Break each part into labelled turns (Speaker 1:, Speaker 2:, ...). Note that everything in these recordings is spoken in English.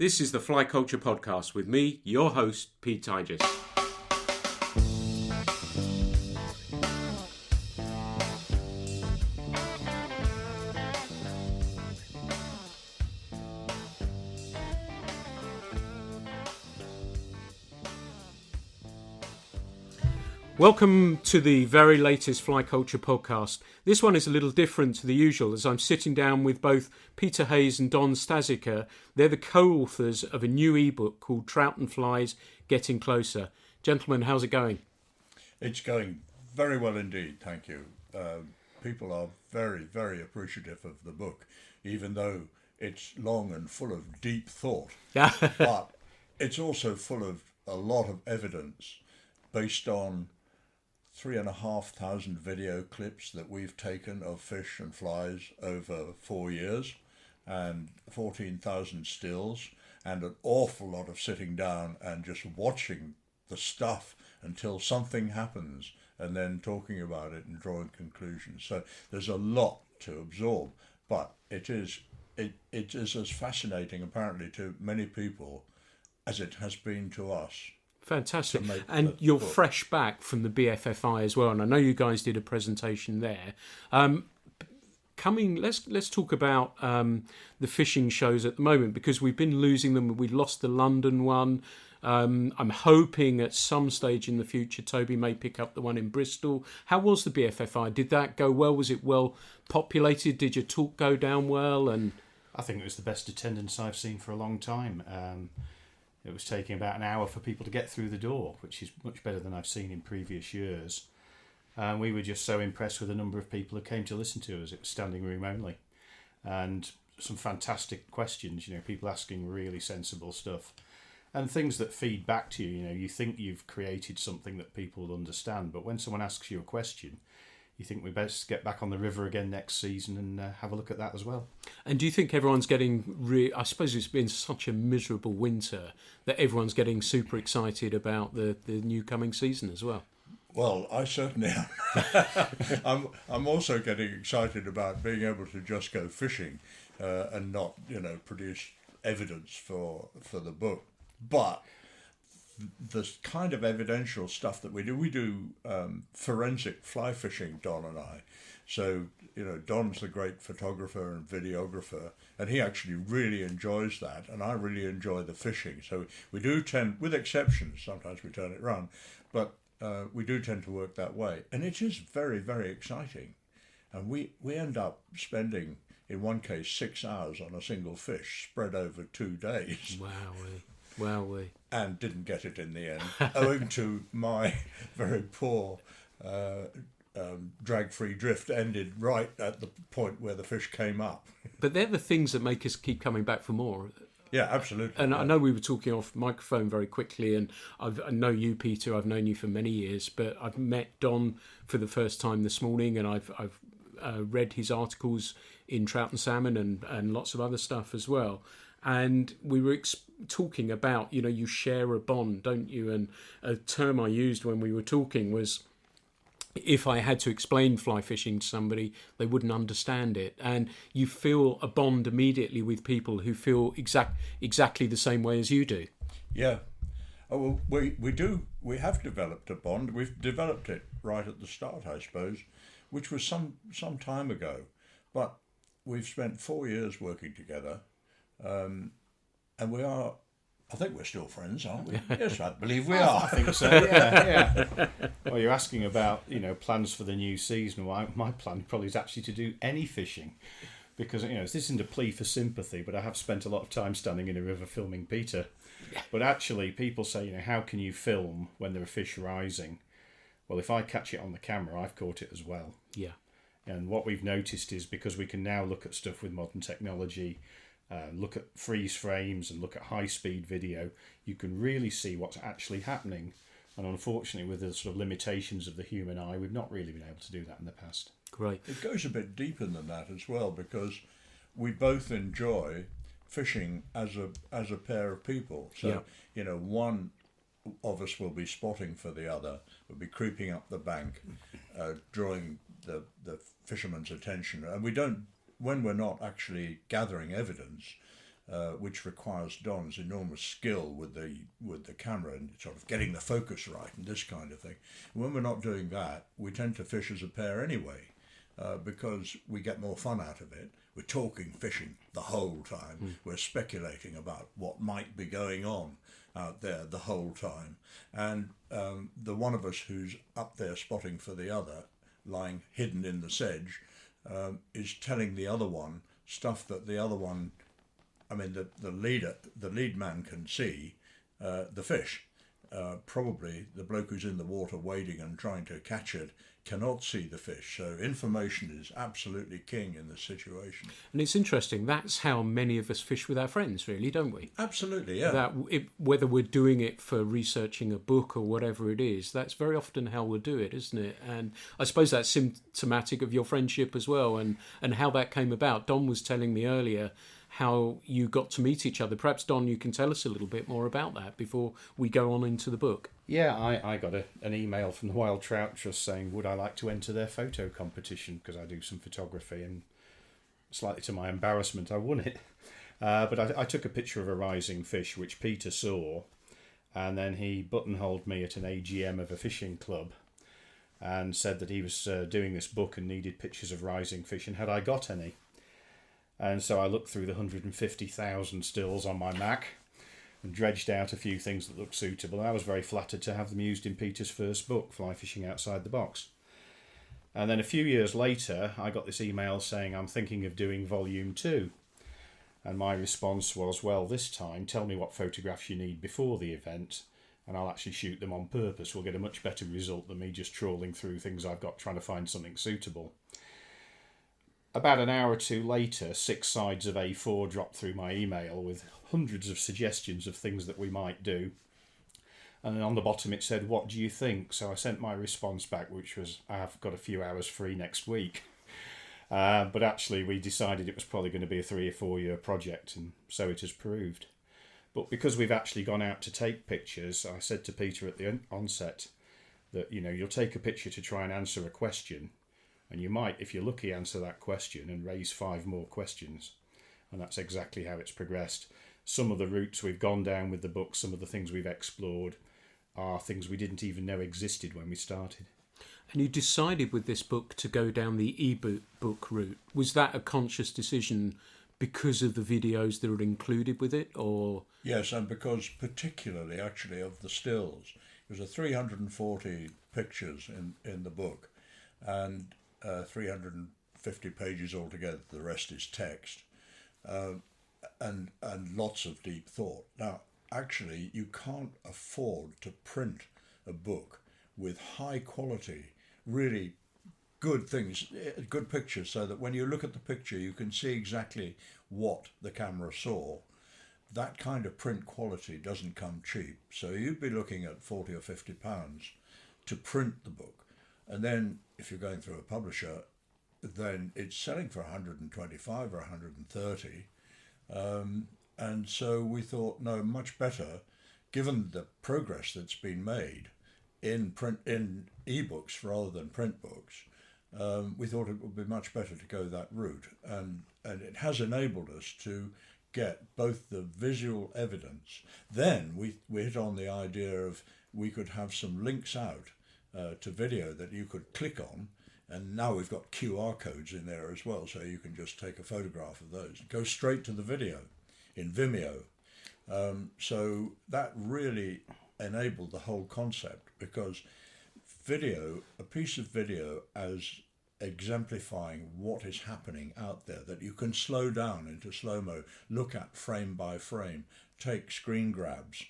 Speaker 1: This is the Fly Culture Podcast with me, your host, Pete Tigis. Welcome to the very latest Fly Culture Podcast. This one is a little different to the usual, as I'm sitting down with both Peter Hayes and Don Stazicker. They're the co-authors of a new ebook called Trout and Flies, Getting Closer. Gentlemen, how's it going?
Speaker 2: It's going very well indeed, thank you. People are very, very appreciative of the book, even though it's long and full of deep thought. But it's also full of a lot of evidence based on 3,500 video clips that we've taken of fish and flies over 4 years, and 14,000 stills, and an awful lot of sitting down and just watching the stuff until something happens, and then talking about it and drawing conclusions. So there's a lot to absorb, but it is as fascinating apparently to many people as it has been to us.
Speaker 1: Fantastic. And you're fresh back from the BFFI as well, and I know you guys did a presentation there. Let's talk about the fishing shows at the moment, because we've been losing them. We lost the London one. I'm hoping at some stage in the future Toby may pick up the one in Bristol. How was the BFFI? Did that go well? Was it well populated? Did your talk go down well? And
Speaker 3: I think it was the best attendance I've seen for a long time. It was taking about an hour for people to get through the door, which is much better than I've seen in previous years. And we were just so impressed with the number of people who came to listen to us. It was standing room only. And some fantastic questions, people asking really sensible stuff. And things that feed back to you, you think you've created something that people will understand. But when someone asks you a question, you think we best get back on the river again next season and have a look at that as well.
Speaker 1: And do you think everyone's getting... I suppose it's been such a miserable winter that everyone's getting super excited about the new coming season as well?
Speaker 2: Well, I certainly am. I'm also getting excited about being able to just go fishing and not, produce evidence for the book. But the kind of evidential stuff that we do forensic fly fishing, Don and I. So, Don's the great photographer and videographer, and he actually really enjoys that, and I really enjoy the fishing. So we do tend, with exceptions, sometimes we turn it around, but we do tend to work that way. And it is very, very exciting. And we end up spending, in one case, 6 hours on a single fish spread over 2 days.
Speaker 1: Wowee.
Speaker 2: And didn't get it in the end, owing to my very poor drag-free drift ended right at the point where the fish came up.
Speaker 1: But they're the things that make us keep coming back for more.
Speaker 2: Yeah, absolutely.
Speaker 1: And
Speaker 2: yeah.
Speaker 1: I know we were talking off microphone very quickly, and I know you, Peter. I've known you for many years, but I've met Don for the first time this morning, and I've read his articles in Trout and Salmon and lots of other stuff as well. And we were talking about, you share a bond, don't you? And a term I used when we were talking was, if I had to explain fly fishing to somebody, they wouldn't understand it. And you feel a bond immediately with people who feel exactly the same way as you do.
Speaker 2: Yeah. Oh, well, we do. We have developed a bond. We've developed it right at the start, I suppose, which was some time ago. But we've spent 4 years working together. And we are, I think we're still friends, aren't we? Yes, I believe we are.
Speaker 3: I think so, yeah. Well, you're asking about, plans for the new season. Well, my plan probably is actually to do any fishing, because, this isn't a plea for sympathy, but I have spent a lot of time standing in a river filming Peter. But actually, people say, how can you film when there are fish rising? Well, if I catch it on the camera, I've caught it as well.
Speaker 1: Yeah.
Speaker 3: And what we've noticed is, because we can now look at stuff with modern technology, look at freeze frames and look at high-speed video, you can really see what's actually happening. And unfortunately, with the sort of limitations of the human eye, we've not really been able to do that in the past.
Speaker 1: Great.
Speaker 2: It goes a bit deeper than that as well, because we both enjoy fishing as a pair of people. So, one of us will be spotting for the other, will be creeping up the bank, drawing the fisherman's attention. And we don't, when we're not actually gathering evidence, which requires Don's enormous skill with the camera and sort of getting the focus right and this kind of thing. When we're not doing that, we tend to fish as a pair anyway, because we get more fun out of it. We're talking fishing the whole time. We're speculating about what might be going on out there the whole time. And the one of us who's up there spotting for the other, lying hidden in the sedge, is telling the other one stuff that the other one, I mean, the lead man can see the fish. Probably the bloke who's in the water wading and trying to catch it cannot see the fish. So information is absolutely king in this situation.
Speaker 1: And it's interesting, that's how many of us fish with our friends, really, don't we?
Speaker 2: Absolutely, yeah.
Speaker 1: Whether we're doing it for researching a book or whatever it is, that's very often how we'll do it, isn't it? And I suppose that's symptomatic of your friendship as well, and how that came about. Don was telling me earlier how you got to meet each other. Perhaps, Don, you can tell us a little bit more about that before we go on into the book.
Speaker 3: Yeah, I got an email from the Wild Trout Trust saying, would I like to enter their photo competition, because I do some photography, and slightly to my embarrassment, I won it. But I took a picture of a rising fish, which Peter saw, and then he buttonholed me at an AGM of a fishing club and said that he was doing this book and needed pictures of rising fish, and had I got any. And so I looked through the 150,000 stills on my Mac and dredged out a few things that looked suitable. And I was very flattered to have them used in Peter's first book, Fly Fishing Outside the Box. And then a few years later, I got this email saying, I'm thinking of doing volume 2. And my response was, well, this time, tell me what photographs you need before the event, and I'll actually shoot them on purpose. We'll get a much better result than me just trawling through things I've got trying to find something suitable. About an hour or two later, 6 sides of A4 dropped through my email with hundreds of suggestions of things that we might do. And then on the bottom it said, what do you think? So I sent my response back, which was, I've got a few hours free next week. But actually we decided it was probably going to be a 3 or 4 year project, and so it has proved. But because we've actually gone out to take pictures, I said to Peter at the onset that, you'll take a picture to try and answer a question, and you might, if you're lucky, answer that question and raise 5 more questions. And that's exactly how it's progressed. Some of the routes we've gone down with the book, some of the things we've explored, are things we didn't even know existed when we started.
Speaker 1: And you decided with this book to go down the e-book route. Was that a conscious decision because of the videos that are included with it, or...?
Speaker 2: Yes, and because particularly, actually, of the stills. It was 340 pictures in the book, and 350 pages altogether. The rest is text, and lots of deep thought. Now, actually, you can't afford to print a book with high quality, really good things, good pictures, so that when you look at the picture, you can see exactly what the camera saw. That kind of print quality doesn't come cheap. So you'd be looking at 40 or 50 pounds to print the book. And then if you're going through a publisher, then it's selling for 125 or 130. And so we thought, no, much better, given the progress that's been made in ebooks rather than print books, we thought it would be much better to go that route. And it has enabled us to get both the visual evidence. Then we hit on the idea of we could have some links out to video that you could click on, and now we've got QR codes in there as well, so you can just take a photograph of those and go straight to the video in Vimeo. So that really enabled the whole concept, because a piece of video as exemplifying what is happening out there, that you can slow down into slow-mo, look at frame by frame, take screen grabs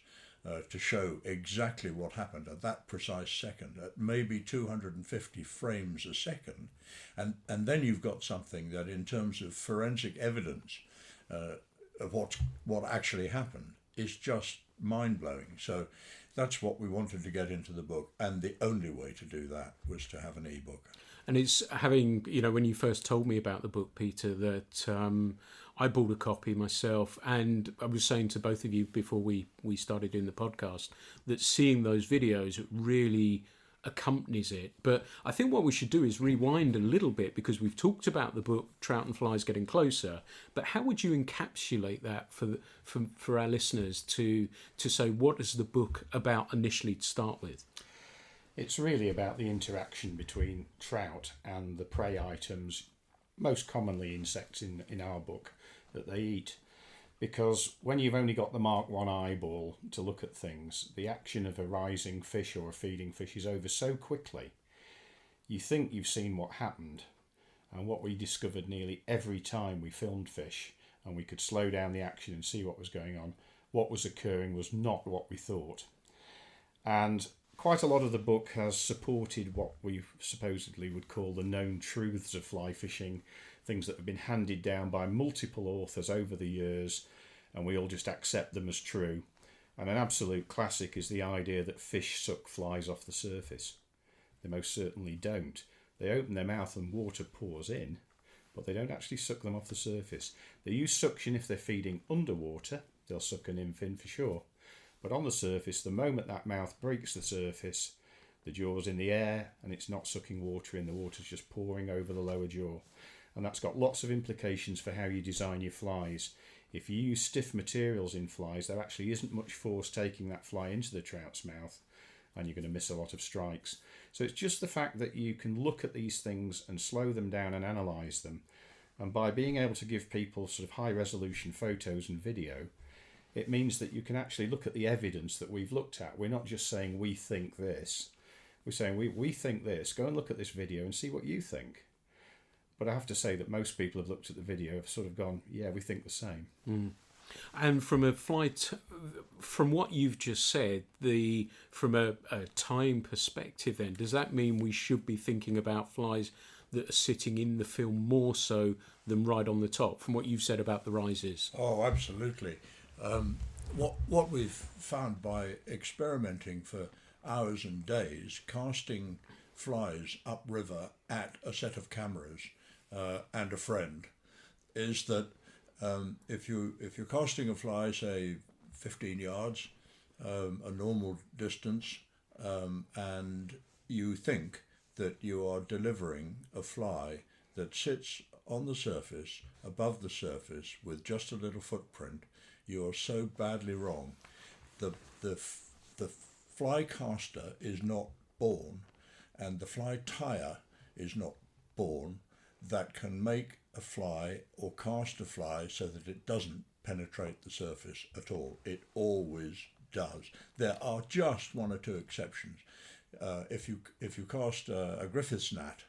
Speaker 2: to show exactly what happened at that precise second, at maybe 250 frames a second, and then you've got something that, in terms of forensic evidence of what actually happened, is just mind-blowing. So that's what we wanted to get into the book, and the only way to do that was to have an e-book.
Speaker 1: And it's having, when you first told me about the book, Peter, that I bought a copy myself, and I was saying to both of you before we started doing the podcast that seeing those videos really accompanies it. But I think what we should do is rewind a little bit, because we've talked about the book Trout and Flies Getting Closer, but how would you encapsulate that for our listeners to say, what is the book about initially to start with?
Speaker 3: It's really about the interaction between trout and the prey items, most commonly insects in our book, that they eat. Because when you've only got the Mark 1 eyeball to look at things, the action of a rising fish or a feeding fish is over so quickly. You think you've seen what happened. And what we discovered nearly every time we filmed fish, and we could slow down the action and see what was going on, what was occurring was not what we thought. And quite a lot of the book has supported what we supposedly would call the known truths of fly fishing, things that have been handed down by multiple authors over the years, and we all just accept them as true. And an absolute classic is the idea that fish suck flies off the surface. They most certainly don't. They open their mouth and water pours in, but they don't actually suck them off the surface. They use suction if they're feeding underwater. They'll suck an infin for sure. But on the surface, the moment that mouth breaks the surface, the jaw's in the air and it's not sucking water in, the water's just pouring over the lower jaw. And that's got lots of implications for how you design your flies. If you use stiff materials in flies, there actually isn't much force taking that fly into the trout's mouth, and you're going to miss a lot of strikes. So it's just the fact that you can look at these things and slow them down and analyse them. And by being able to give people sort of high resolution photos and video, it means that you can actually look at the evidence that we've looked at. We're not just saying we think this. We're saying we think this. Go and look at this video and see what you think. But I have to say that most people have looked at the video, have sort of gone, yeah, we think the same.
Speaker 1: Mm. And from a from what you've just said, from a time perspective then, does that mean we should be thinking about flies that are sitting in the film more so than right on the top, from what you've said about the rises?
Speaker 2: Oh, absolutely. What we've found by experimenting for hours and days, casting flies upriver at a set of cameras and a friend, is that if you're casting a fly, say 15 yards, a normal distance, and you think that you are delivering a fly that sits on the surface, above the surface, with just a little footprint, you are so badly wrong. The fly caster is not born, and the fly tyer is not born, that can make a fly or cast a fly so that it doesn't penetrate the surface at all. It always does. There are just one or two exceptions. If you cast a Griffith's gnat,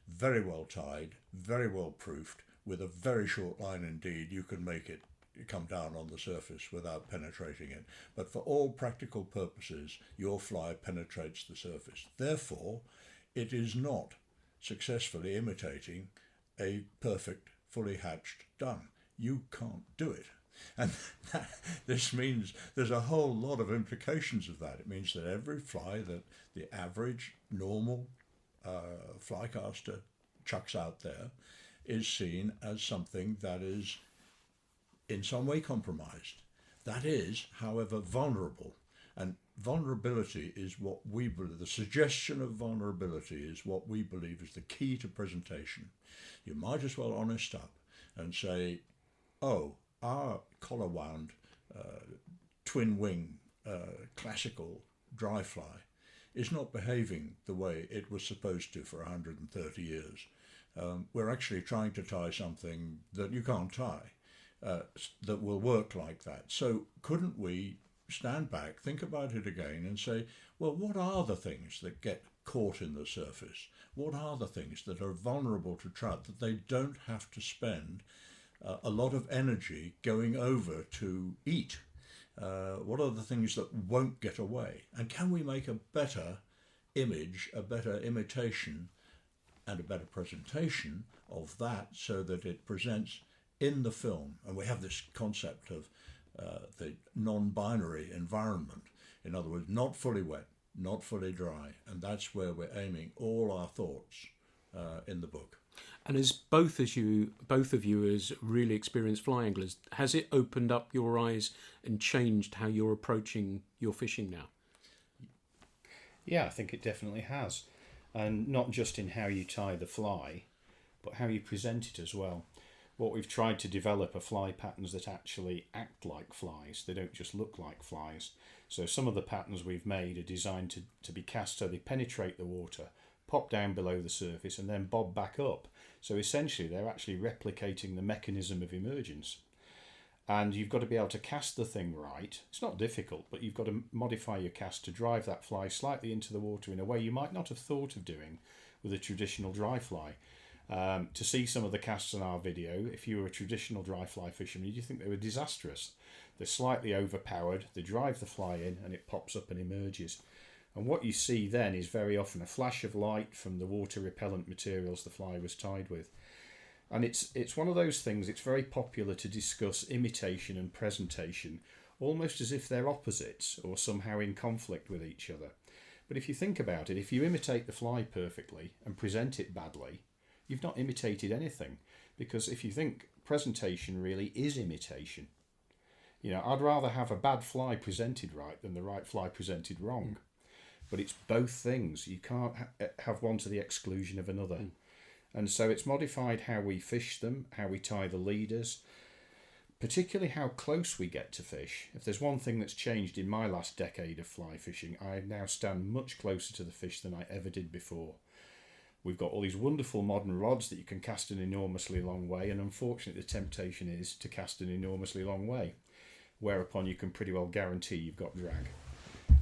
Speaker 2: very well tied, very well proofed, with a very short line indeed, you can make it come down on the surface without penetrating it. But for all practical purposes, your fly penetrates the surface. Therefore, it is not successfully imitating a perfect, fully hatched dun. You can't do it. And this means there's a whole lot of implications of that. It means that every fly that the average, normal fly caster chucks out there is seen as something that is in some way compromised. That is, however, vulnerable. And vulnerability is what we believe, the suggestion of vulnerability is what we believe is the key to presentation. You might as well honest up and say, oh, our collar wound twin wing classical dry fly is not behaving the way it was supposed to for 130 years. We're actually trying to tie something that you can't tie that will work like that. So couldn't we stand back, think about it again and say, well, what are the things that get caught in the surface? What are the things that are vulnerable to trout that they don't have to spend a lot of energy going over to eat? What are the things that won't get away? And can we make a better image, a better imitation and a better presentation of that so that it presents in the film? And we have this concept of the non-binary environment. In other words, not fully wet, not fully dry. And that's where we're aiming all our thoughts in the book.
Speaker 1: And as both of you as really experienced fly anglers, has it opened up your eyes and changed how you're approaching your fishing now?
Speaker 3: Yeah, I think it definitely has. And not just in how you tie the fly, but how you present it as well. What we've tried to develop are fly patterns that actually act like flies. They don't just look like flies. So some of the patterns we've made are designed to be cast so they penetrate the water, pop down below the surface, and then bob back up. So essentially they're actually replicating the mechanism of emergence. And you've got to be able to cast the thing right. It's not difficult, but you've got to modify your cast to drive that fly slightly into the water in a way you might not have thought of doing with a traditional dry fly. To see some of the casts on our video, if you were a traditional dry fly fisherman, you'd think they were disastrous. They're slightly overpowered, they drive the fly in and it pops up and emerges. And what you see then is very often a flash of light from the water repellent materials the fly was tied with. And it's one of those things, it's very popular to discuss imitation and presentation, almost as if they're opposites or somehow in conflict with each other. But if you think about it, if you imitate the fly perfectly and present it badly, you've not imitated anything. Because if you think, presentation really is imitation. You know, I'd rather have a bad fly presented right than the right fly presented wrong. But it's both things. You can't have one to the exclusion of another. And so it's modified how we fish them, how we tie the leaders, particularly how close we get to fish. If there's one thing that's changed in my last decade of fly fishing, I now stand much closer to the fish than I ever did before. We've got all these wonderful modern rods that you can cast an enormously long way, and unfortunately the temptation is to cast an enormously long way, whereupon you can pretty well guarantee you've got drag.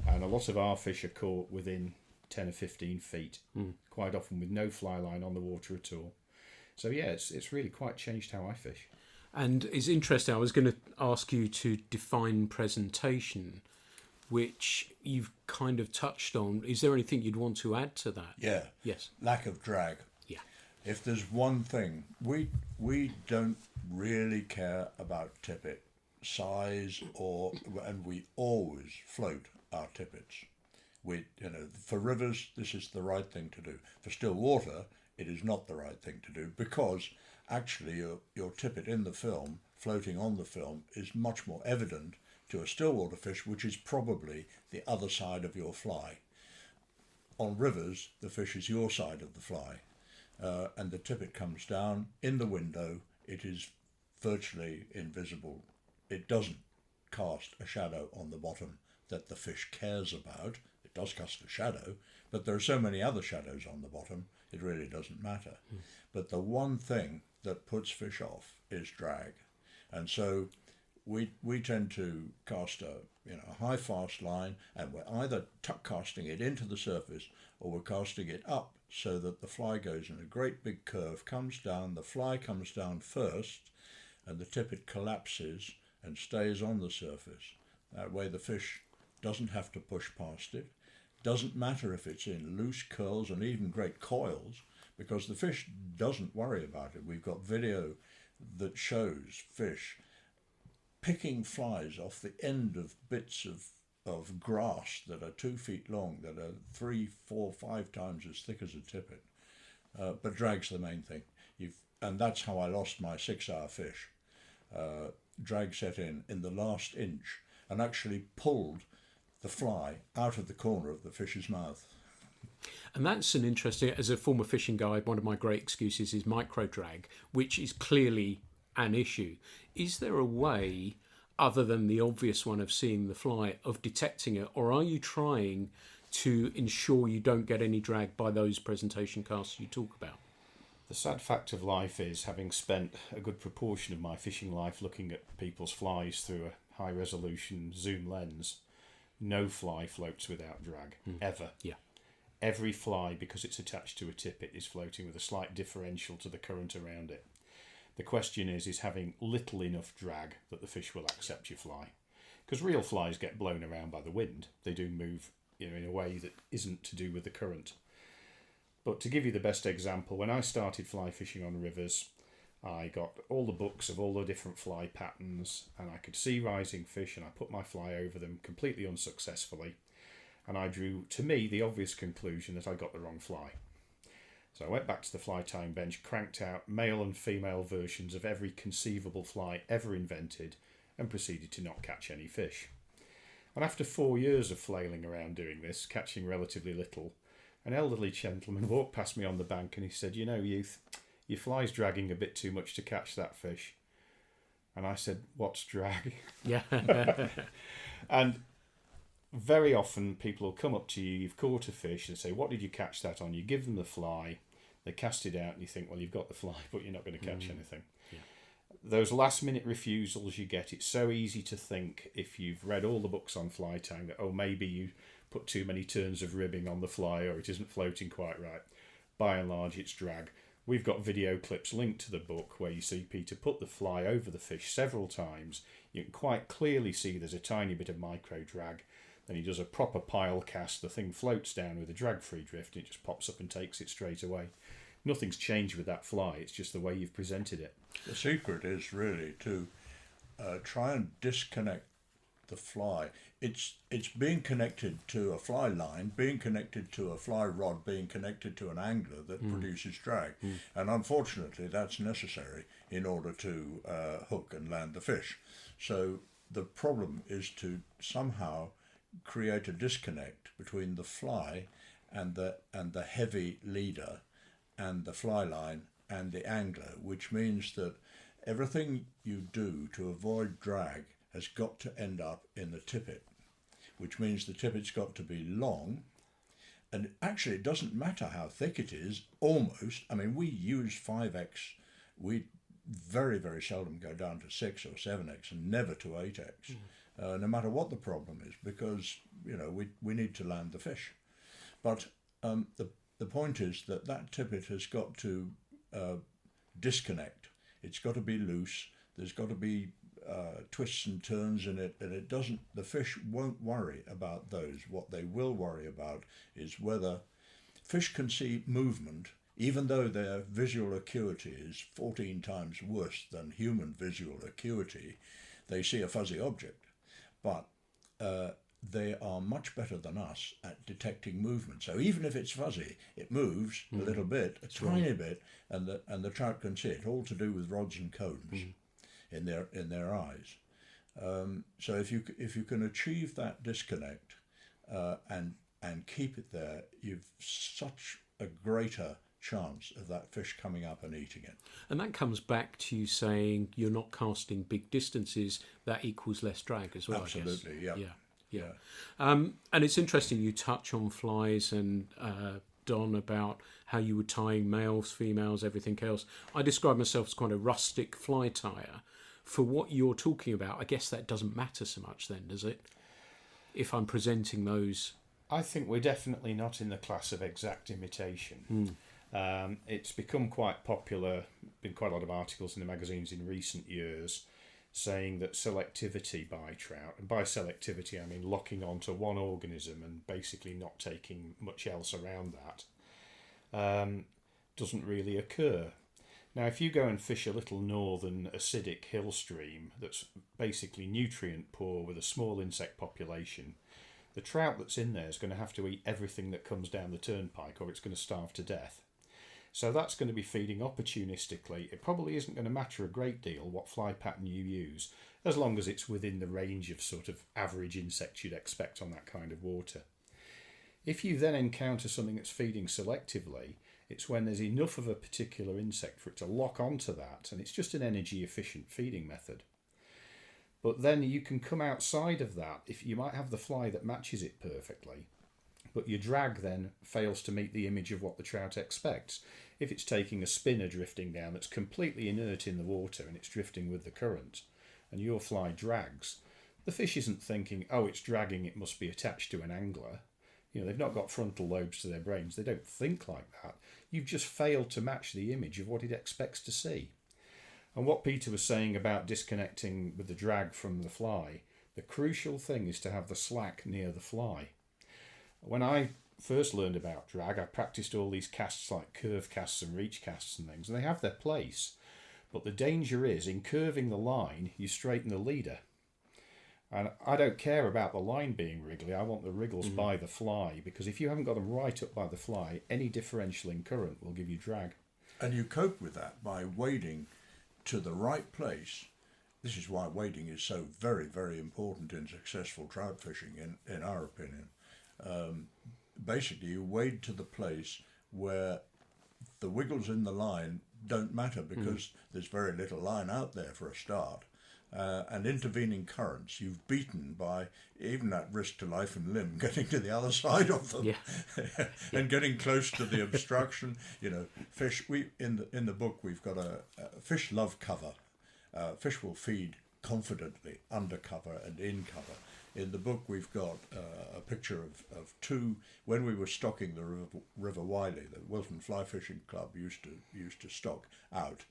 Speaker 3: And a lot of our fish are caught within 10 or 15 feet, quite often with no fly line on the water at all. So yeah, it's really quite changed how I fish.
Speaker 1: And it's interesting, I was going to ask you to define presentation, which you've kind of touched on. Is there anything you'd want to add to that?
Speaker 2: Yeah.
Speaker 1: Yes.
Speaker 2: Lack of drag.
Speaker 1: Yeah.
Speaker 2: If there's one thing, we don't really care about tippet size, and we always float our tippets. For rivers, this is the right thing to do. For still water, it is not the right thing to do, because actually your tippet in the film, floating on the film, is much more evident to a still water fish, which is probably the other side of your fly. On rivers, the fish is your side of the fly, and the tippet comes down in the window. It is virtually invisible. It doesn't cast a shadow on the bottom that the fish cares about. It does cast a shadow, but there are so many other shadows on the bottom, it really doesn't matter. But the one thing that puts fish off is drag. And so we tend to cast a high fast line, and we're either tuck casting it into the surface or we're casting it up so that the fly goes in a great big curve, comes down, the fly comes down first, and the tippet collapses and stays on the surface. That way the fish doesn't have to push past it. Doesn't matter if it's in loose curls and even great coils, because the fish doesn't worry about it. We've got video that shows fish picking flies off the end of bits of grass that are 2 feet long, that are 3, 4, 5 times as thick as a tippet. But drag's the main thing. And that's how I lost my 6-hour fish. Drag set in the last inch and actually pulled the fly out of the corner of the fish's mouth.
Speaker 1: And that's an interesting, as a former fishing guide, one of my great excuses is micro drag, which is clearly an issue. Is there a way, other than the obvious one of seeing the fly, of detecting it, or are you trying to ensure you don't get any drag by those presentation casts you talk about?
Speaker 3: The sad fact of life is, having spent a good proportion of my fishing life looking at people's flies through a high resolution zoom lens, no fly floats without drag, ever.
Speaker 1: Yeah.
Speaker 3: Every fly, because it's attached to a tippet, is floating with a slight differential to the current around it. The question is having little enough drag that the fish will accept your fly. Because real flies get blown around by the wind. They do move in a way that isn't to do with the current. But to give you the best example, when I started fly fishing on rivers, I got all the books of all the different fly patterns, and I could see rising fish, and I put my fly over them completely unsuccessfully, and I drew, to me, the obvious conclusion that I got the wrong fly. So I went back to the fly tying bench, cranked out male and female versions of every conceivable fly ever invented, and proceeded to not catch any fish. And after 4 years of flailing around doing this, catching relatively little, an elderly gentleman walked past me on the bank and he said, "You know, youth, your fly's dragging a bit too much to catch that fish." And I said, "What's drag?"
Speaker 1: Yeah.
Speaker 3: And very often people will come up to you, you've caught a fish, and say, "What did you catch that on?" You give them the fly, they cast it out, and you think, well, you've got the fly, but you're not going to catch anything.
Speaker 1: Yeah.
Speaker 3: Those last minute refusals you get, it's so easy to think, if you've read all the books on fly tying, that, oh, maybe you put too many turns of ribbing on the fly, or it isn't floating quite right. By and large, it's drag. We've got video clips linked to the book where you see Peter put the fly over the fish several times. You can quite clearly see there's a tiny bit of micro drag. Then he does a proper pile cast. The thing floats down with a drag-free drift, and it just pops up and takes it straight away. Nothing's changed with that fly. It's just the way you've presented it.
Speaker 2: The secret is really to try and disconnect the fly. It's being connected to a fly line, being connected to a fly rod, being connected to an angler that produces drag. And unfortunately, that's necessary in order to hook and land the fish. So the problem is to somehow create a disconnect between the fly and the heavy leader and the fly line and the angler, which means that everything you do to avoid drag has got to end up in the tippet, which means the tippet's got to be long. And actually, it doesn't matter how thick it is, almost. I mean, we use 5x. We very, very seldom go down to 6 or 7x and never to 8x, no matter what the problem is, because, you know, we need to land the fish. But the point is that tippet has got to disconnect. It's got to be loose. There's got to be twists and turns in it, and the fish won't worry about those. What they will worry about is whether fish can see movement, even though their visual acuity is 14 times worse than human visual acuity. They see a fuzzy object, but they are much better than us at detecting movement. So even if it's fuzzy, it moves a little bit, a tiny bit, and the trout can see it. All to do with rods and cones in their eyes. So if you can achieve that disconnect and keep it there, you've such a greater chance of that fish coming up and eating it.
Speaker 1: And that comes back to you saying you're not casting big distances. That equals less drag as well.
Speaker 2: Absolutely,
Speaker 1: I guess.
Speaker 2: yeah.
Speaker 1: Yeah. And it's interesting you touch on flies and Don about how you were tying males, females, everything else. I describe myself as quite a rustic fly tyer. For what you're talking about, I guess that doesn't matter so much then, does it? If I'm presenting those...
Speaker 3: I think we're definitely not in the class of exact imitation. It's become quite popular, been quite a lot of articles in the magazines in recent years saying that selectivity by trout, and by selectivity I mean locking onto one organism and basically not taking much else around that, doesn't really occur. Now, if you go and fish a little northern acidic hill stream that's basically nutrient poor with a small insect population, the trout that's in there is going to have to eat everything that comes down the turnpike, or it's going to starve to death. So that's going to be feeding opportunistically. It probably isn't going to matter a great deal what fly pattern you use, as long as it's within the range of sort of average insects you'd expect on that kind of water. If you then encounter something that's feeding selectively, it's when there's enough of a particular insect for it to lock onto that, and it's just an energy efficient feeding method. But then you can come outside of that. If you might have the fly that matches it perfectly, but your drag then fails to meet the image of what the trout expects. If it's taking a spinner drifting down that's completely inert in the water and it's drifting with the current, and your fly drags, the fish isn't thinking, oh, it's dragging, it must be attached to an angler. You know, they've not got frontal lobes to their brains. They don't think like that. You've just failed to match the image of what it expects to see. And what Peter was saying about disconnecting with the drag from the fly, the crucial thing is to have the slack near the fly. When I first learned about drag, I practiced all these casts like curve casts and reach casts and things, and they have their place. But the danger is, in curving the line, you straighten the leader. And I don't care about the line being wriggly, I want the wriggles by the fly, because if you haven't got them right up by the fly, any differential in current will give you drag.
Speaker 2: And you cope with that by wading to the right place this is why wading is so very, very important in successful trout fishing, in our opinion. Basically, you wade to the place where the wiggles in the line don't matter, because there's very little line out there for a start. And intervening currents you've beaten by, even at risk to life and limb, getting to the other side of them. And getting close to the obstruction. Fish, in the book we've got a fish love cover. Fish will feed confidently under cover and in cover. In the book we've got a picture of two, when we were stocking the River Wiley, the Wilton Fly Fishing Club used to stock out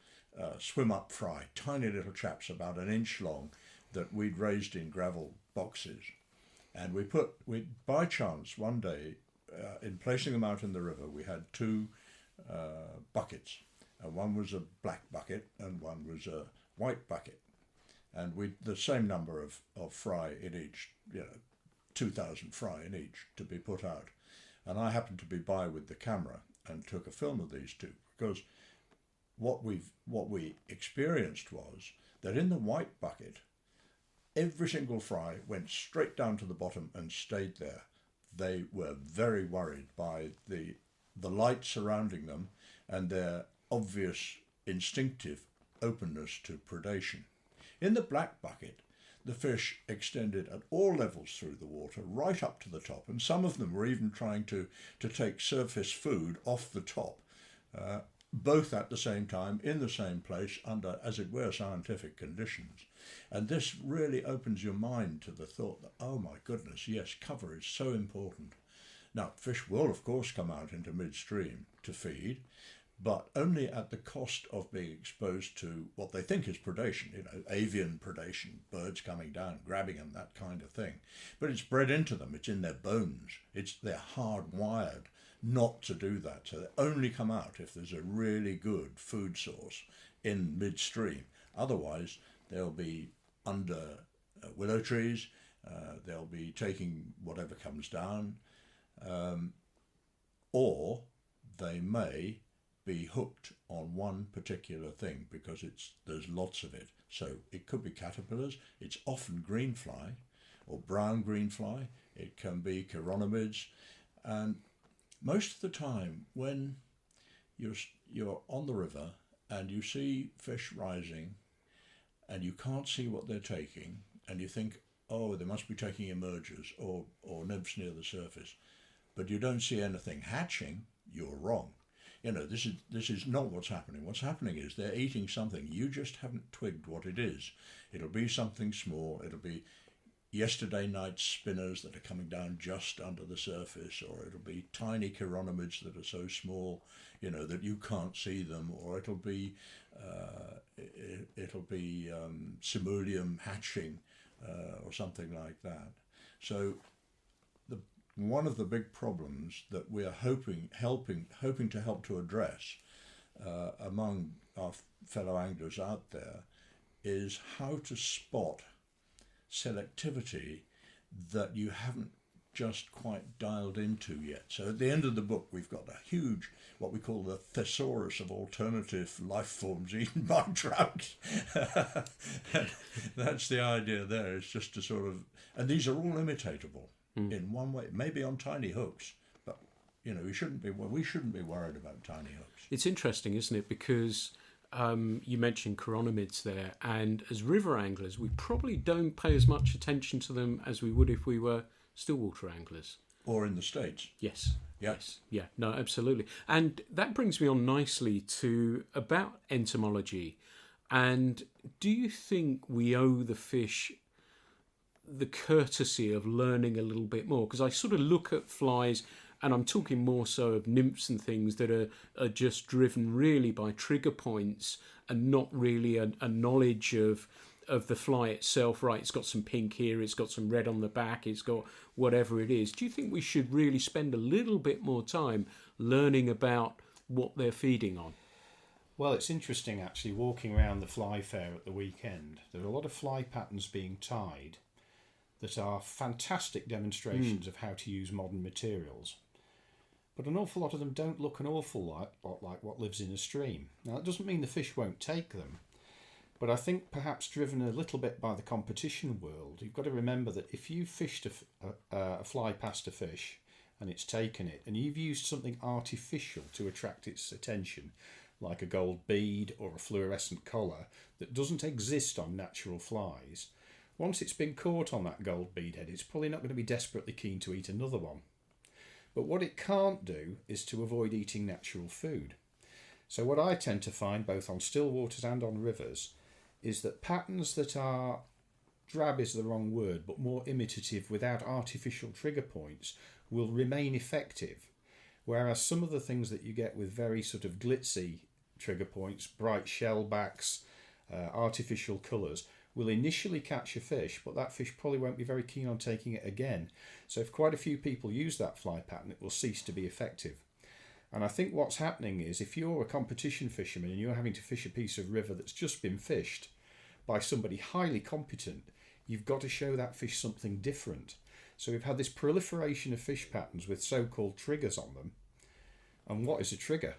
Speaker 2: swim up fry, tiny little chaps about an inch long, that we'd raised in gravel boxes. And we by chance one day, in placing them out in the river, we had two buckets. One was a black bucket and one was a white bucket. And the same number of fry in each, 2,000 fry in each to be put out. And I happened to be by with the camera and took a film of these two, because what we experienced was that in the white bucket, every single fry went straight down to the bottom and stayed there. They were very worried by the light surrounding them and their obvious instinctive openness to predation. In the black bucket, the fish extended at all levels through the water, right up to the top, and some of them were even trying to take surface food off the top, both at the same time, in the same place, under, as it were, scientific conditions. And this really opens your mind to the thought that, oh my goodness, yes, cover is so important. Now, fish will, of course, come out into midstream to feed, but only at the cost of being exposed to what they think is predation, avian predation, birds coming down, grabbing them, that kind of thing. But it's bred into them, it's in their bones, they're hardwired not to do that. So they only come out if there's a really good food source in midstream. Otherwise, they'll be under willow trees, they'll be taking whatever comes down, or they may be hooked on one particular thing because there's lots of it. So it could be caterpillars, it's often green fly or brown green fly, it can be chironomids, and most of the time when you're on the river and you see fish rising and you can't see what they're taking and you think, oh, they must be taking emergers or nymphs near the surface, but you don't see anything hatching, you're wrong. This is not what's happening. What's happening is they're eating something. You just haven't twigged what it is. It'll be something small. It'll be yesterday night's spinners that are coming down just under the surface, or it'll be tiny chironomids that are so small, that you can't see them, or it'll be simulium hatching, or something like that. So one of the big problems that we are hoping to help to address among our fellow anglers out there is how to spot selectivity that you haven't just quite dialed into yet. So at the end of the book, we've got a huge, what we call the thesaurus of alternative life forms eaten by trout. That's the idea there, is just to sort of, and these are all imitatable in one way, maybe on tiny hooks, but we shouldn't be worried about tiny hooks.
Speaker 1: It's interesting, isn't it? Because you mentioned chironomids there, and as river anglers, we probably don't pay as much attention to them as we would if we were stillwater anglers.
Speaker 2: Or in the States.
Speaker 1: Yes.
Speaker 2: Yeah.
Speaker 1: Yes. Yeah. No, absolutely. And that brings me on nicely to about entomology. And do you think we owe the fish the courtesy of learning a little bit more? Because I sort of look at flies, and I'm talking more so of nymphs and things that are just driven really by trigger points and not really a knowledge of the fly itself. Right, it's got some pink here, it's got some red on the back, it's got whatever it is. Do you think we should really spend a little bit more time learning about what they're feeding on?
Speaker 3: Well, it's interesting actually, walking around the fly fair at the weekend. There are a lot of fly patterns being tied that are fantastic demonstrations of how to use modern materials. But an awful lot of them don't look an awful lot like what lives in a stream. Now, that doesn't mean the fish won't take them, But I think perhaps driven a little bit by the competition world, you've got to remember that if you fished a fly past a fish and it's taken it, and you've used something artificial to attract its attention, like a gold bead or a fluorescent collar that doesn't exist on natural flies, once it's been caught on that gold bead head, it's probably not going to be desperately keen to eat another one. But what it can't do is to avoid eating natural food. So what I tend to find, both on still waters and on rivers, is that patterns that are, drab is the wrong word, but more imitative without artificial trigger points will remain effective. Whereas some of the things that you get with very sort of glitzy trigger points, bright shell backs, artificial colours, will initially catch a fish, but that fish probably won't be very keen on taking it again. So if quite a few people use that fly pattern, it will cease to be effective. And I think what's happening is if you're a competition fisherman and you're having to fish a piece of river that's just been fished by somebody highly competent, you've got to show that fish something different. So we've had this proliferation of fish patterns with so-called triggers on them. And what is a trigger,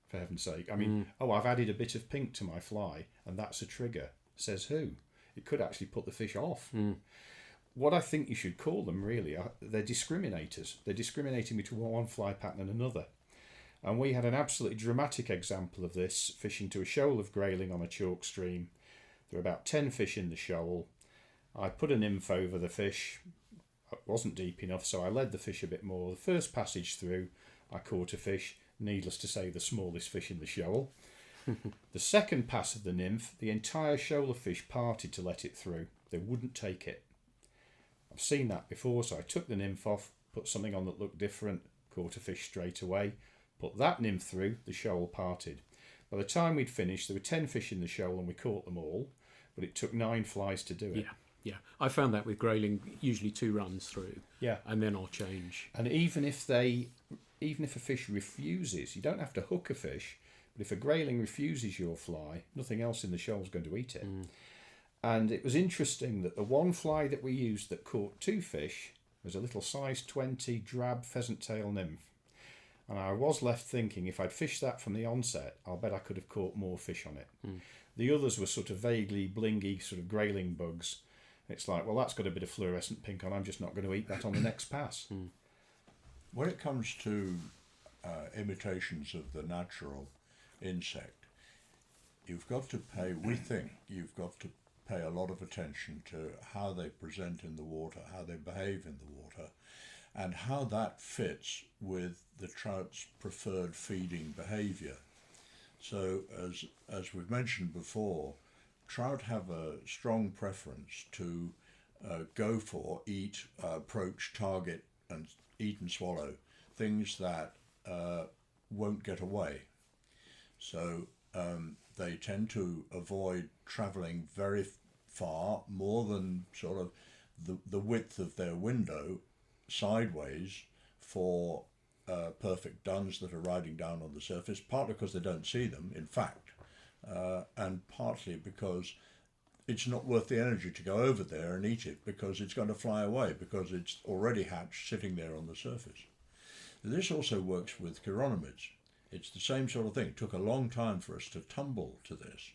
Speaker 3: for heaven's sake? I mean, I've added a bit of pink to my fly and that's a trigger. Says who? It could actually put the fish off. What I think you should call them really are they're discriminators. They're discriminating between one fly pattern and another. And we had an absolutely dramatic example of this fishing to a shoal of grayling on a chalk stream. There were about 10 fish in the shoal. I put a nymph over the fish. It wasn't deep enough, so I led the fish a bit more. The first passage through, I caught a fish, needless to say the smallest fish in the shoal. The second pass of the nymph, the entire shoal of fish parted to let it through. They wouldn't take it. I've seen that before, so I took the nymph off, put something on that looked different, caught a fish straight away. Put that nymph through, the shoal parted. By the time we'd finished, there were 10 fish in the shoal and we caught them all, but it took 9 flies to do it.
Speaker 1: Yeah. I found that with grayling, usually 2 runs through.
Speaker 3: Yeah.
Speaker 1: And then I'll change.
Speaker 3: And even if a fish refuses, you don't have to hook a fish, but if a grayling refuses your fly, nothing else in the shoal is going to eat it. And it was interesting that the one fly that we used that caught 2 fish was a little size 20 drab pheasant tail nymph. And I was left thinking, if I'd fished that from the onset, I'll bet I could have caught more fish on it. The others were sort of vaguely blingy, sort of grayling bugs. It's like, well, that's got a bit of fluorescent pink on. I'm just not going to eat that on the next pass.
Speaker 2: When it comes to imitations of the natural insect, you've got to pay, we think, you've got to pay a lot of attention to how they present in the water, how they behave in the water, and how that fits with the trout's preferred feeding behaviour. So, as we've mentioned before, trout have a strong preference to go for, eat, approach, target, and eat and swallow things that won't get away. So they tend to avoid travelling very far, more than sort of the width of their window, sideways for perfect duns that are riding down on the surface, partly because they don't see them, in fact, and partly because it's not worth the energy to go over there and eat it, because it's going to fly away, because it's already hatched sitting there on the surface. This also works with chironomids. It's the same sort of thing. It took a long time for us to tumble to this.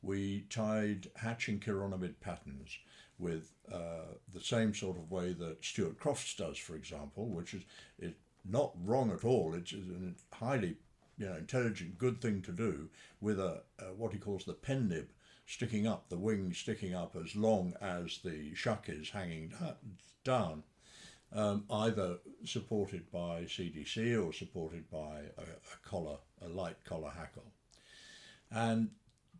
Speaker 2: We tied hatching chironomid patterns with the same sort of way that Stuart Crofts does, for example, which is not wrong at all. It's a highly intelligent, good thing to do, with a what he calls the pen nib sticking up, the wing sticking up as long as the shuck is hanging down, either supported by CDC or supported by a light collar hackle.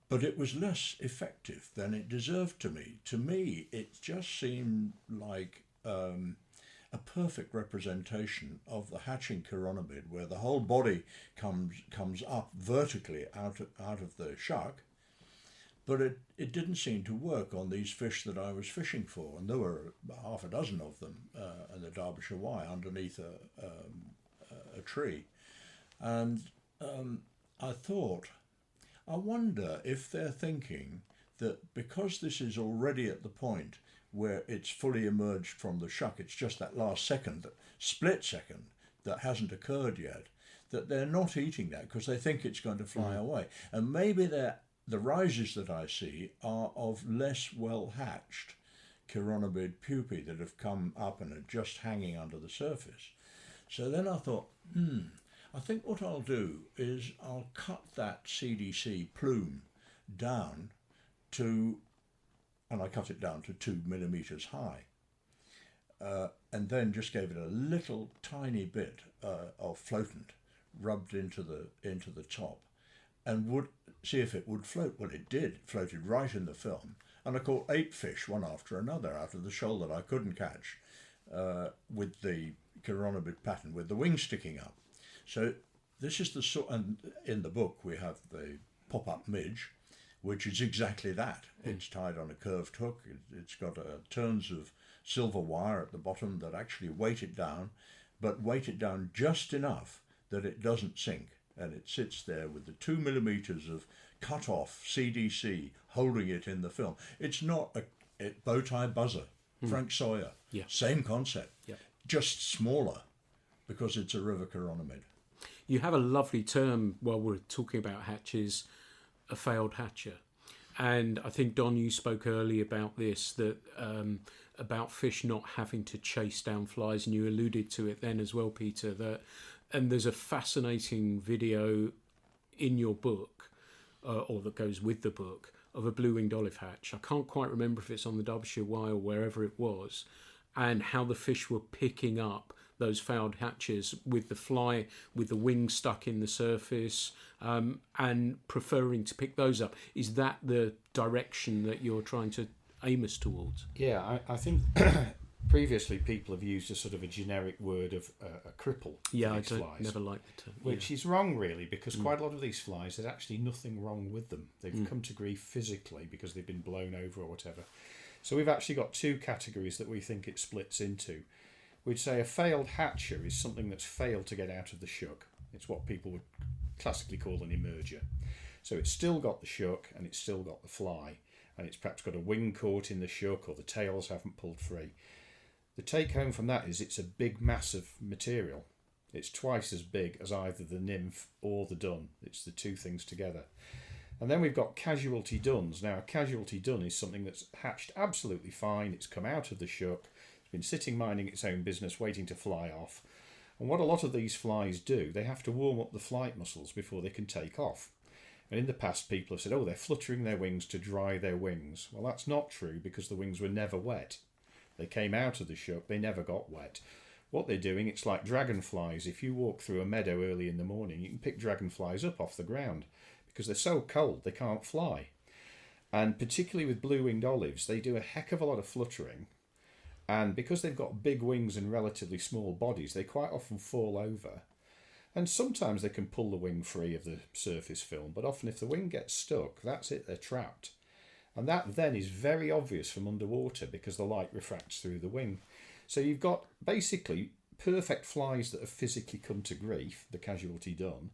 Speaker 2: But it was less effective than it deserved to me. To me, it just seemed like a perfect representation of the hatching chironomid, where the whole body comes up vertically out of the shuck. But it didn't seem to work on these fish that I was fishing for, and there were half a dozen of them in the Derbyshire Wye underneath a tree. And I thought, I wonder if they're thinking that because this is already at the point where it's fully emerged from the shuck, it's just that last second, that split second that hasn't occurred yet, that they're not eating that because they think it's going to fly away. And maybe the rises that I see are of less well hatched chironomid pupae that have come up and are just hanging under the surface. So then I thought, I think what I'll do is I'll cut that CDC plume down to, and I cut it down to 2 millimeters high, and then just gave it a little tiny bit of floatant rubbed into the top, and would see if it would float. Well, it did. It floated right in the film, and I caught 8 fish one after another out of the shoal that I couldn't catch with the chironomid pattern with the wings sticking up. So this is the sort, and in the book we have the pop-up midge, which is exactly that. It's tied on a curved hook. It's got turns of silver wire at the bottom that actually weight it down, but weight it down just enough that it doesn't sink. And it sits there with the 2 millimeters of cut-off CDC holding it in the film. It's not a bow tie buzzer, Frank Sawyer, same concept, just smaller because it's a river chironomid.
Speaker 1: You have a lovely term while we're talking about hatches, a failed hatcher. And I think, Don, you spoke earlier about this, that about fish not having to chase down flies, and you alluded to it then as well, Peter, that, and there's a fascinating video in your book, or that goes with the book, of a blue-winged olive hatch. I can't quite remember if it's on the Derbyshire Wye or wherever it was, and how the fish were picking up those failed hatches with the fly, with the wings stuck in the surface, and preferring to pick those up. Is that the direction that you're trying to aim us towards?
Speaker 3: Yeah, I think previously people have used a sort of a generic word of a cripple.
Speaker 1: Yeah,
Speaker 3: I
Speaker 1: never liked the term.
Speaker 3: Which is wrong, really, because quite a lot of these flies, there's actually nothing wrong with them. They've come to grief physically because they've been blown over or whatever. So we've actually got 2 categories that we think it splits into. We'd say a failed hatcher is something that's failed to get out of the shuck. It's what people would classically call an emerger. So it's still got the shuck and it's still got the fly, and it's perhaps got a wing caught in the shuck or the tails haven't pulled free. The take home from that is it's a big mass of material. It's twice as big as either the nymph or the dun. It's the 2 things together. And then we've got casualty duns. Now, a casualty dun is something that's hatched absolutely fine. It's come out of the shuck. It's been sitting minding its own business, waiting to fly off. And what a lot of these flies do, they have to warm up the flight muscles before they can take off. And in the past, people have said, oh, they're fluttering their wings to dry their wings. Well, that's not true, because the wings were never wet. They came out of the shuck, they never got wet. What they're doing, it's like dragonflies. If you walk through a meadow early in the morning, you can pick dragonflies up off the ground because they're so cold they can't fly. And particularly with blue-winged olives, they do a heck of a lot of fluttering. And because they've got big wings and relatively small bodies, they quite often fall over. And sometimes they can pull the wing free of the surface film, but often if the wing gets stuck, that's it, they're trapped. And that then is very obvious from underwater because the light refracts through the wing. So you've got basically perfect flies that have physically come to grief, the casualty done,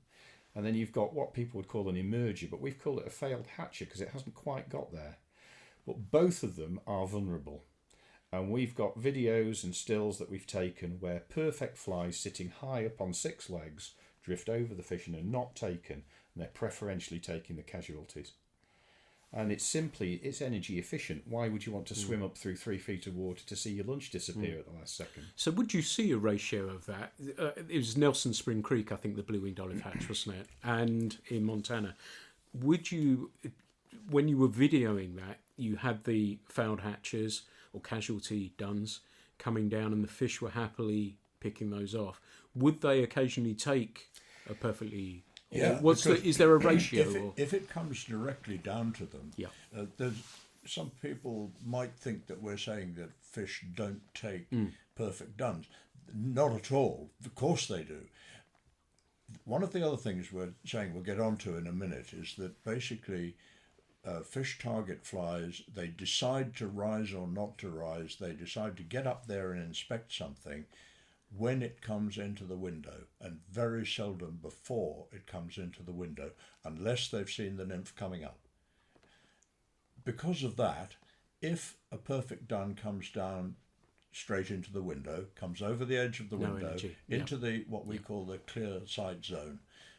Speaker 3: and then you've got what people would call an emerger, but we've called it a failed hatcher because it hasn't quite got there. But both of them are vulnerable. And we've got videos and stills that we've taken where perfect flies sitting high up on 6 legs drift over the fish and are not taken, and they're preferentially taking the casualties. And it's energy efficient. Why would you want to swim up through 3 feet of water to see your lunch disappear at the last second?
Speaker 1: So would you see a ratio of that? It was Nelson Spring Creek, I think, the blue-winged olive hatch, wasn't it? And in Montana. Would you, when you were videoing that, you had the failed hatches or casualty duns coming down and the fish were happily picking those off. Would they occasionally take a perfectly...
Speaker 2: Yeah,
Speaker 1: is there a ratio?
Speaker 2: If it comes directly down to them, there's some people might think that we're saying that fish don't take perfect duns. Not at all. Of course they do. One of the other things we're saying we'll get onto in a minute is that basically fish target flies, they decide to rise or not to rise. They decide to get up there and inspect something when it comes into the window, and very seldom before it comes into the window, unless they've seen the nymph coming up. Because of that, if a perfect dun comes down straight into the window, comes over the edge of the window, into the what we call the clear sight zone,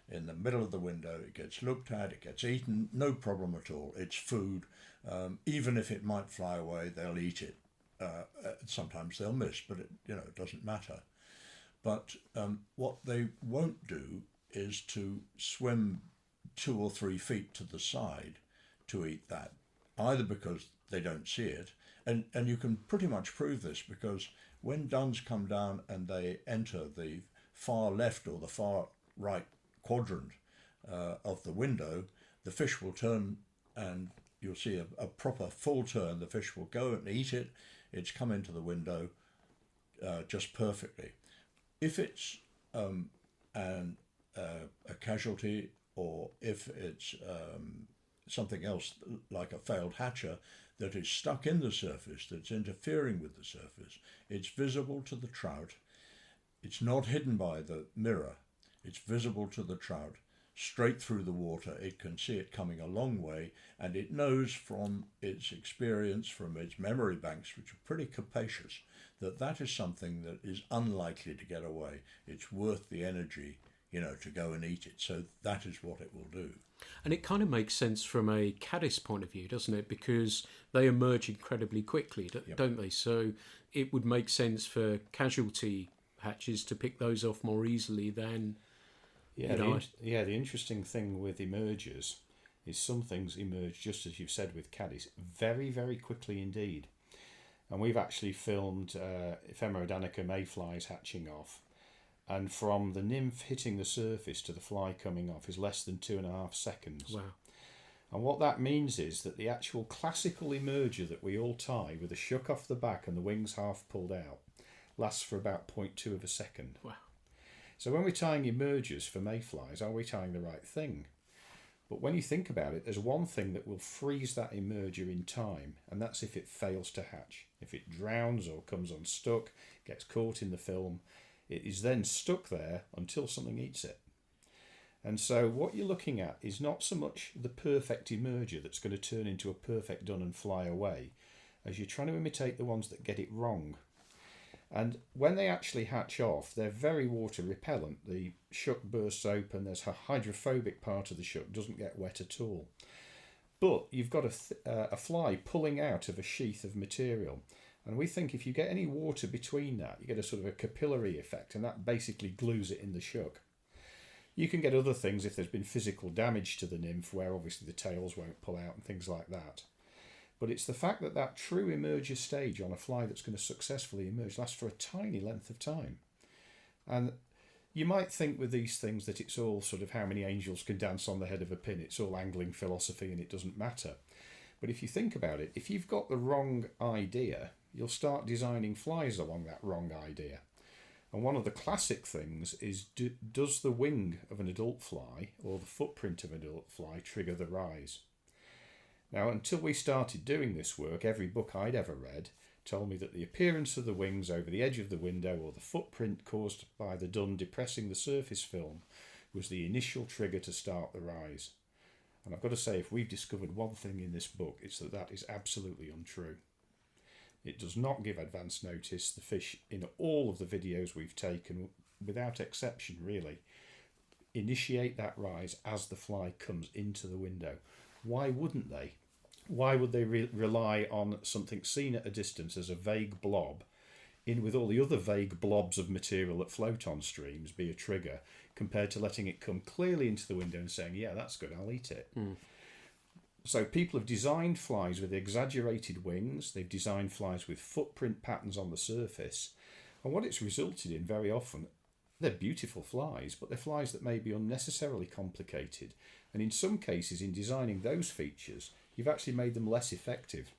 Speaker 2: in the middle of the window. It gets looked at, it gets eaten, no problem at all. It's food. Even if it might fly away, they'll eat it. Sometimes they'll miss, but it doesn't matter. But what they won't do is to swim 2 or 3 feet to the side to eat that, either because they don't see it, and you can pretty much prove this because when duns come down and they enter the far left or the far right quadrant of the window, the fish will turn and you'll see a proper full turn. The fish will go and eat it. It's come into the window just perfectly. If it's a casualty, or if it's something else like a failed hatcher that is stuck in the surface, that's interfering with the surface, it's visible to the trout. It's not hidden by the mirror. It's visible to the trout straight through the water. It can see it coming a long way, and it knows from its experience, from its memory banks, which are pretty capacious, that that is something that is unlikely to get away. It's worth the energy, to go and eat it. So that is what it will do.
Speaker 1: And it kind of makes sense from a caddis point of view, doesn't it? Because they emerge incredibly quickly, don't they? So it would make sense for casualty hatches to pick those off more easily than...
Speaker 3: The interesting thing with emergers is some things emerge, just as you've said with caddis, very, very quickly indeed. And we've actually filmed Ephemerodanica mayflies hatching off, and from the nymph hitting the surface to the fly coming off is less than 2.5 seconds.
Speaker 1: Wow.
Speaker 3: And what that means is that the actual classical emerger that we all tie with a shuck off the back and the wings half pulled out lasts for about 0.2 of a second.
Speaker 1: Wow.
Speaker 3: So when we're tying emergers for mayflies, are we tying the right thing? But when you think about it, there's one thing that will freeze that emerger in time, and that's if it fails to hatch. If it drowns or comes unstuck, gets caught in the film, it is then stuck there until something eats it. And so what you're looking at is not so much the perfect emerger that's going to turn into a perfect dun and fly away, as you're trying to imitate the ones that get it wrong. And when they actually hatch off, they're very water repellent. The shuck bursts open, there's a hydrophobic part of the shuck, doesn't get wet at all. But you've got a fly pulling out of a sheath of material. And we think if you get any water between that, you get a sort of a capillary effect, and that basically glues it in the shuck. You can get other things if there's been physical damage to the nymph, where obviously the tails won't pull out and things like that. But it's the fact that that true emerger stage on a fly that's going to successfully emerge lasts for a tiny length of time. And you might think with these things that it's all sort of how many angels can dance on the head of a pin. It's all angling philosophy and it doesn't matter. But if you think about it, if you've got the wrong idea, you'll start designing flies along that wrong idea. And one of the classic things is, does the wing of an adult fly or the footprint of an adult fly trigger the rise? Now, until we started doing this work, every book I'd ever read told me that the appearance of the wings over the edge of the window or the footprint caused by the dun depressing the surface film was the initial trigger to start the rise. And I've got to say, if we've discovered one thing in this book, it's that that is absolutely untrue. It does not give advance notice. The fish, in all of the videos we've taken, without exception really, initiate that rise as the fly comes into the window. Why wouldn't they? Why would they rely on something seen at a distance as a vague blob, in with all the other vague blobs of material that float on streams, be a trigger, compared to letting it come clearly into the window and saying, yeah, that's good, I'll eat it. So people have designed flies with exaggerated wings, they've designed flies with footprint patterns on the surface, and what it's resulted in very often, they're beautiful flies, but they're flies that may be unnecessarily complicated, and in some cases in designing those features, you've actually made them less effective.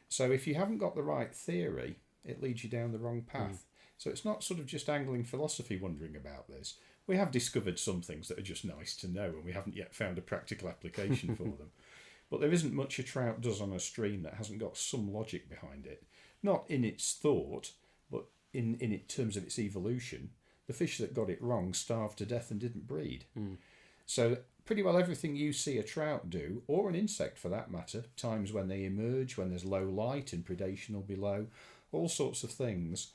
Speaker 3: So if you haven't got the right theory, it leads you down the wrong path. So it's not sort of just angling philosophy wondering about this. We have discovered some things that are just nice to know, and we haven't yet found a practical application for them. But there isn't much a trout does on a stream that hasn't got some logic behind it. Not in its thought, but in terms of its evolution. The fish that got it wrong starved to death and didn't breed. So pretty well everything you see a trout do, or an insect for that matter, times when they emerge, when there's low light and predation will be low, all sorts of things,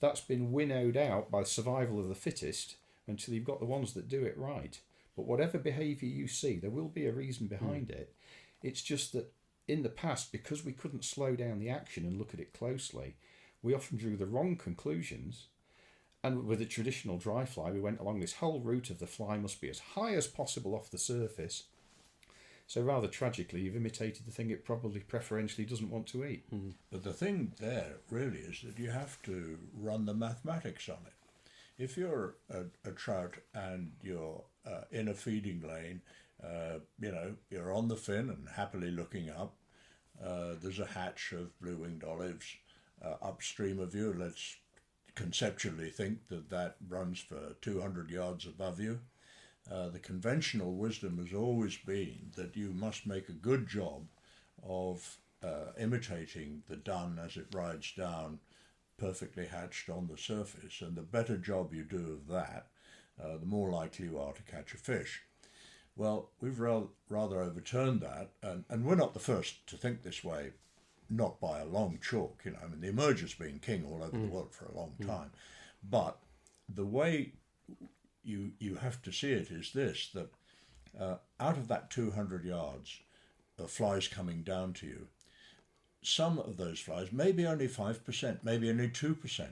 Speaker 3: that's been winnowed out by survival of the fittest until you've got the ones that do it right. But whatever behaviour you see, there will be a reason behind it. It's just that in the past, because we couldn't slow down the action and look at it closely, we often drew the wrong conclusions. And with a traditional dry fly, we went along this whole route of the fly must be as high as possible off the surface. So rather tragically, you've imitated the thing it probably preferentially doesn't want to eat.
Speaker 2: But the thing there really is that you have to run the mathematics on it. If you're a trout and you're in a feeding lane, you're on the fin and happily looking up, there's a hatch of blue-winged olives upstream of you. Let's conceptually think that runs for 200 yards above you. The conventional wisdom has always been that you must make a good job of imitating the dun as it rides down, perfectly hatched on the surface, and the better job you do of that, the more likely you are to catch a fish. Well, we've rather overturned that, and we're not the first to think this way, not by a long chalk. I mean, the emerger's been king all over the world for a long time, but the way you have to see it is this, that out of that 200 yards of flies coming down to you, some of those flies, maybe only 5%, maybe only 2%,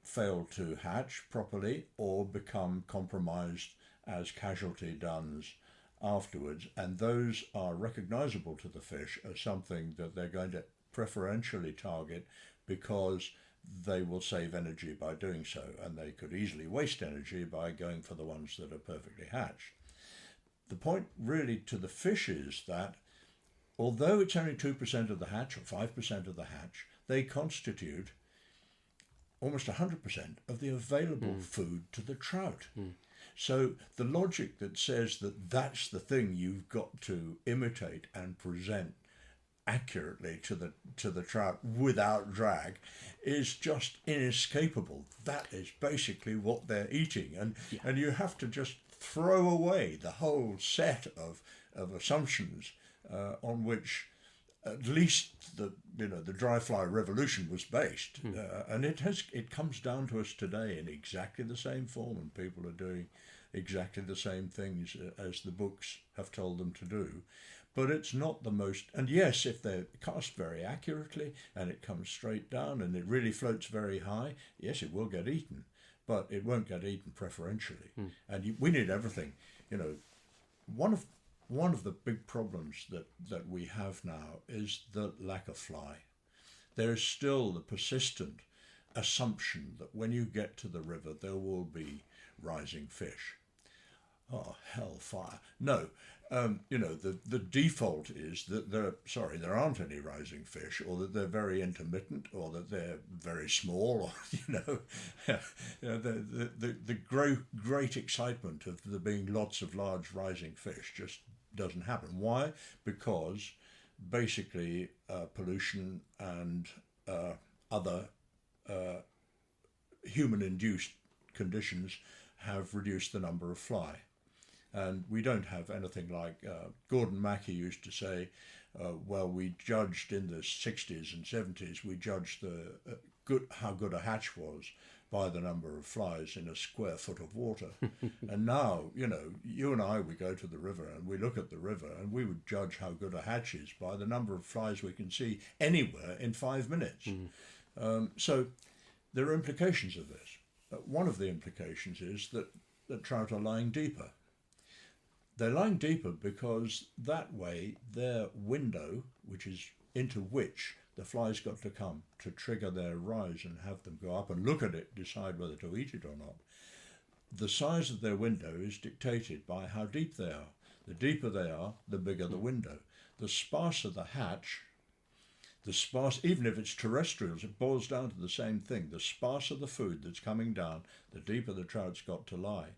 Speaker 2: fail to hatch properly or become compromised as casualty duns afterwards, and those are recognizable to the fish as something that they're going to preferentially target because they will save energy by doing so, and they could easily waste energy by going for the ones that are perfectly hatched. The point really to the fish is that although it's only 2% of the hatch or 5% of the hatch, they constitute almost 100% of the available food to the trout. So the logic that says that that's the thing you've got to imitate and present accurately to the trout without drag is just inescapable. That is basically what they're eating, and you have to just throw away the whole set of assumptions on which at least the dry fly revolution was based, and it comes down to us today in exactly the same form, and people are doing exactly the same things as the books have told them to do. But it's not the most, and yes, if they're cast very accurately and it comes straight down and it really floats very high, yes, it will get eaten, but it won't get eaten preferentially. And we need everything. One of the big problems that we have now is the lack of fly. There is still the persistent assumption that when you get to the river, there will be rising fish. Oh, hellfire. No, the default is that there aren't any rising fish, or that they're very intermittent, or that they're very small, or, the great excitement of there being lots of large rising fish just doesn't happen. Why? Because basically pollution and other human-induced conditions have reduced the number of fly. And we don't have anything like Gordon Mackey used to say, we judged in the 60s and 70s, we judged how good a hatch was by the number of flies in a square foot of water. And now, you and I, we go to the river and we look at the river and we would judge how good a hatch is by the number of flies we can see anywhere in 5 minutes. So there are implications of this. One of the implications is that trout are lying deeper. They're lying deeper because that way their window, which is into which the flies got to come to trigger their rise and have them go up and look at it, decide whether to eat it or not, the size of their window is dictated by how deep they are. The deeper they are, the bigger the window. The sparser the hatch, even if it's terrestrials, it boils down to the same thing. The sparser the food that's coming down, the deeper the trout's got to lie.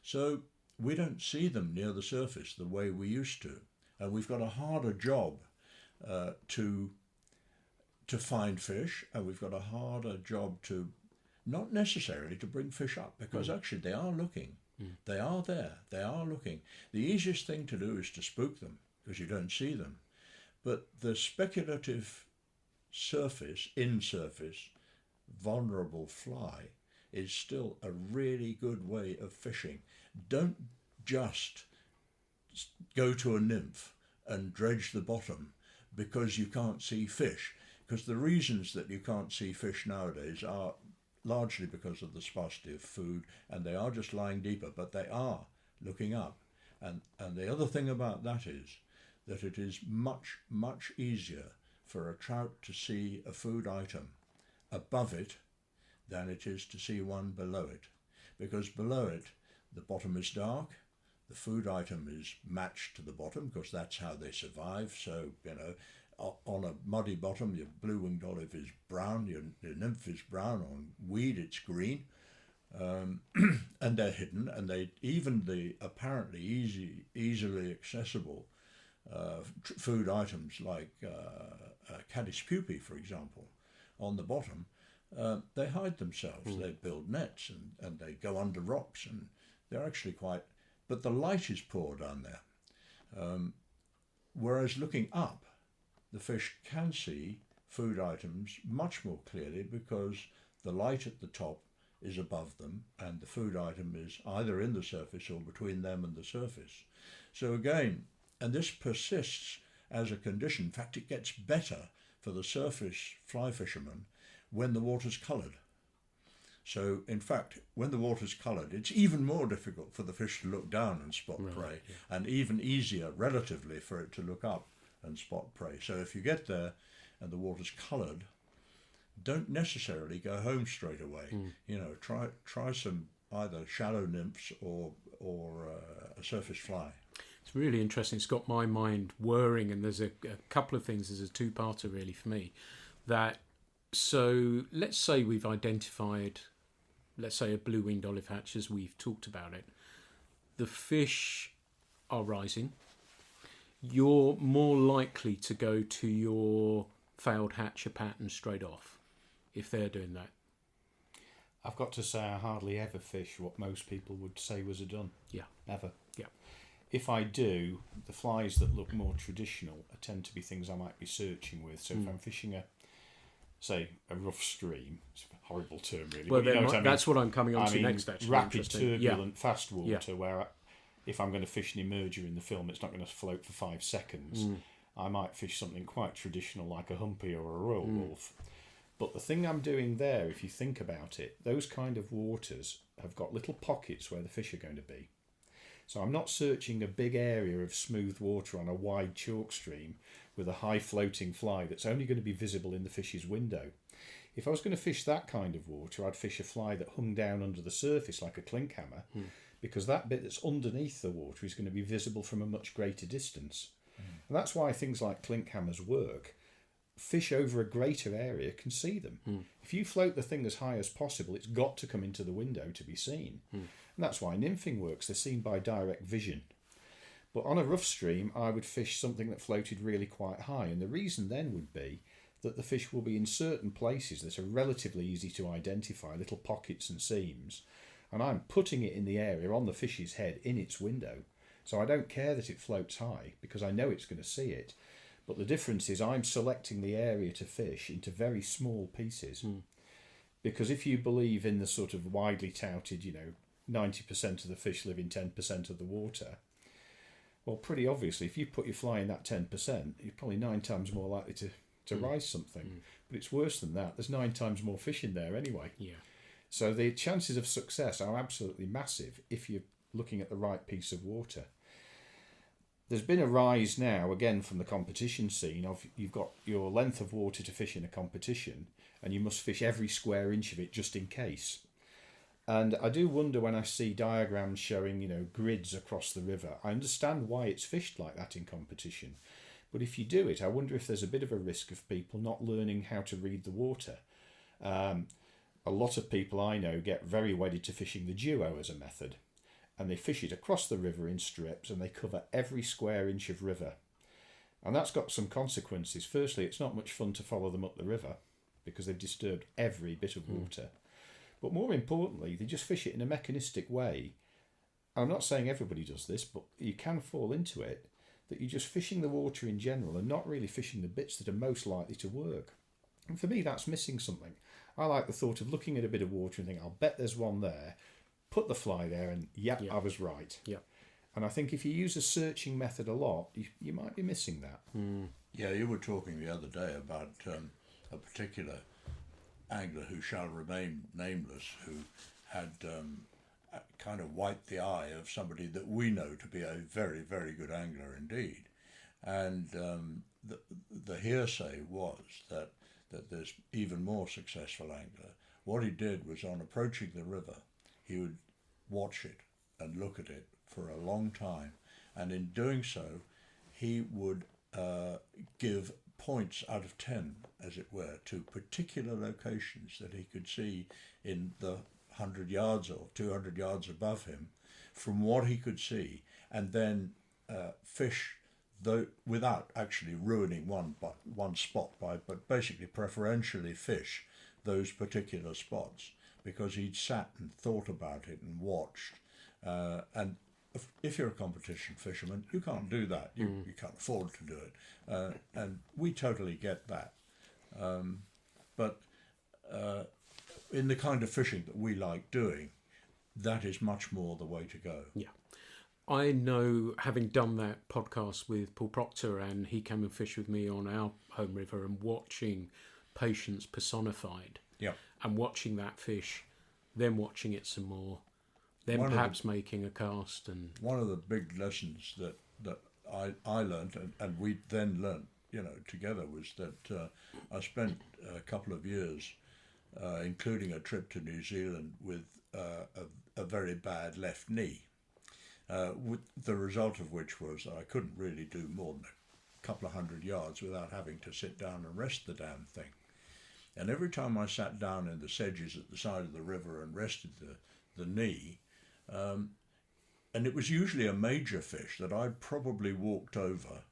Speaker 2: So we don't see them near the surface the way we used to. And we've got a harder job to find fish, and we've got a harder job to, not necessarily to bring fish up, because actually they are looking. They are there. They are looking. The easiest thing to do is to spook them, because you don't see them. But the speculative in-surface, vulnerable fly is still a really good way of fishing. Don't just go to a nymph and dredge the bottom because you can't see fish. Because the reasons that you can't see fish nowadays are largely because of the sparsity of food, and they are just lying deeper, but they are looking up. And the other thing about that is that it is much, much easier for a trout to see a food item above it than it is to see one below it. Because below it, the bottom is dark, the food item is matched to the bottom because that's how they survive. So, on a muddy bottom, your blue-winged olive is brown, your nymph is brown, on weed it's green. And they're hidden, and even the apparently easily accessible food items like caddis pupae, for example, on the bottom, they hide themselves. They build nets and they go under rocks, and they're actually quite... But the light is poor down there. Whereas looking up, the fish can see food items much more clearly because the light at the top is above them and the food item is either in the surface or between them and the surface. So again, and this persists as a condition. In fact, it gets better for the surface fly fishermen when the water's coloured. So in fact, when the water's coloured, it's even more difficult for the fish to look down and spot prey, and even easier relatively for it to look up and spot prey. So if you get there and the water's coloured, don't necessarily go home straight away. Try some either shallow nymphs or a surface fly.
Speaker 1: It's really interesting. It's got my mind whirring, and there's a couple of things. There's a two-parter really for me. So let's say we've identified, let's say, a blue-winged olive hatch as we've talked about it. The fish are rising. You're more likely to go to your failed hatcher pattern straight off if they're doing that.
Speaker 3: I've got to say, I hardly ever fish what most people would say was a dun.
Speaker 1: Yeah.
Speaker 3: Ever.
Speaker 1: Yeah.
Speaker 3: If I do, the flies that look more traditional tend to be things I might be searching with. So if I'm fishing a rough stream, it's a horrible term really.
Speaker 1: Well, that's what I'm coming on to next, actually.
Speaker 3: Rapid, turbulent, fast water, where if I'm going to fish an emerger in the film, it's not going to float for 5 seconds. I might fish something quite traditional like a humpy or a royal wolf. But the thing I'm doing there, if you think about it, those kind of waters have got little pockets where the fish are going to be. So I'm not searching a big area of smooth water on a wide chalk stream with a high floating fly that's only going to be visible in the fish's window. If I was going to fish that kind of water, I'd fish a fly that hung down under the surface like a clink hammer, because that bit that's underneath the water is going to be visible from a much greater distance. And that's why things like clink hammers work. Fish over a greater area can see them. If you float the thing as high as possible, it's got to come into the window to be seen. And that's why nymphing works. They're seen by direct vision. But on a rough stream, I would fish something that floated really quite high. And the reason then would be that the fish will be in certain places that are relatively easy to identify, little pockets and seams. And I'm putting it in the area on the fish's head in its window. So I don't care that it floats high because I know it's going to see it. But the difference is I'm selecting the area to fish into very small pieces. Because if you believe in the sort of widely touted, 90% of the fish live in 10% of the water, well, pretty obviously, if you put your fly in that 10%, you're probably 9 times more likely to rise something. But it's worse than that. There's 9 times more fish in there anyway.
Speaker 1: Yeah.
Speaker 3: So the chances of success are absolutely massive if you're looking at the right piece of water. There's been a rise now, again, from the competition scene of you've got your length of water to fish in a competition and you must fish every square inch of it just in case. And I do wonder when I see diagrams showing, grids across the river. I understand why it's fished like that in competition. But if you do it, I wonder if there's a bit of a risk of people not learning how to read the water. A lot of people I know get very wedded to fishing the duo as a method. And they fish it across the river in strips and they cover every square inch of river. And that's got some consequences. Firstly, it's not much fun to follow them up the river because they've disturbed every bit of water. But more importantly, they just fish it in a mechanistic way. I'm not saying everybody does this, but you can fall into it, that you're just fishing the water in general and not really fishing the bits that are most likely to work. And for me, that's missing something. I like the thought of looking at a bit of water and thinking, I'll bet there's one there. Put the fly there and I was right.
Speaker 1: Yeah.
Speaker 3: And I think if you use a searching method a lot, you might be missing that.
Speaker 2: Yeah, you were talking the other day about a particular angler who shall remain nameless, who had kind of wiped the eye of somebody that we know to be a very, very good angler indeed. And the hearsay was that there's even more successful angler. What he did was, on approaching the river, he would watch it and look at it for a long time, and in doing so, he would give points out of 10, as it were, to particular locations that he could see in the 100 yards or 200 yards above him, from what he could see, and then fish though without actually ruining one spot but basically preferentially fish those particular spots, because he'd sat and thought about it and watched. And if you're a competition fisherman, you can't do that. You can't afford to do it. And we totally get that. But in the kind of fishing that we like doing, that is much more the way to go.
Speaker 1: Yeah. I know, having done that podcast with Paul Proctor, and he came and fished with me on our home river, and watching patience personified,
Speaker 2: Yeah.
Speaker 1: and watching that fish, then watching it some more, then perhaps making a cast. And
Speaker 2: one of the big lessons that I learned, and we then learnt, together, was that I spent a couple of years, including a trip to New Zealand, with a very bad left knee. With the result of which was I couldn't really do more than a couple of 100 yards without having to sit down and rest the damn thing. And every time I sat down in the sedges at the side of the river and rested the knee, and it was usually a major fish that I'd probably walked over,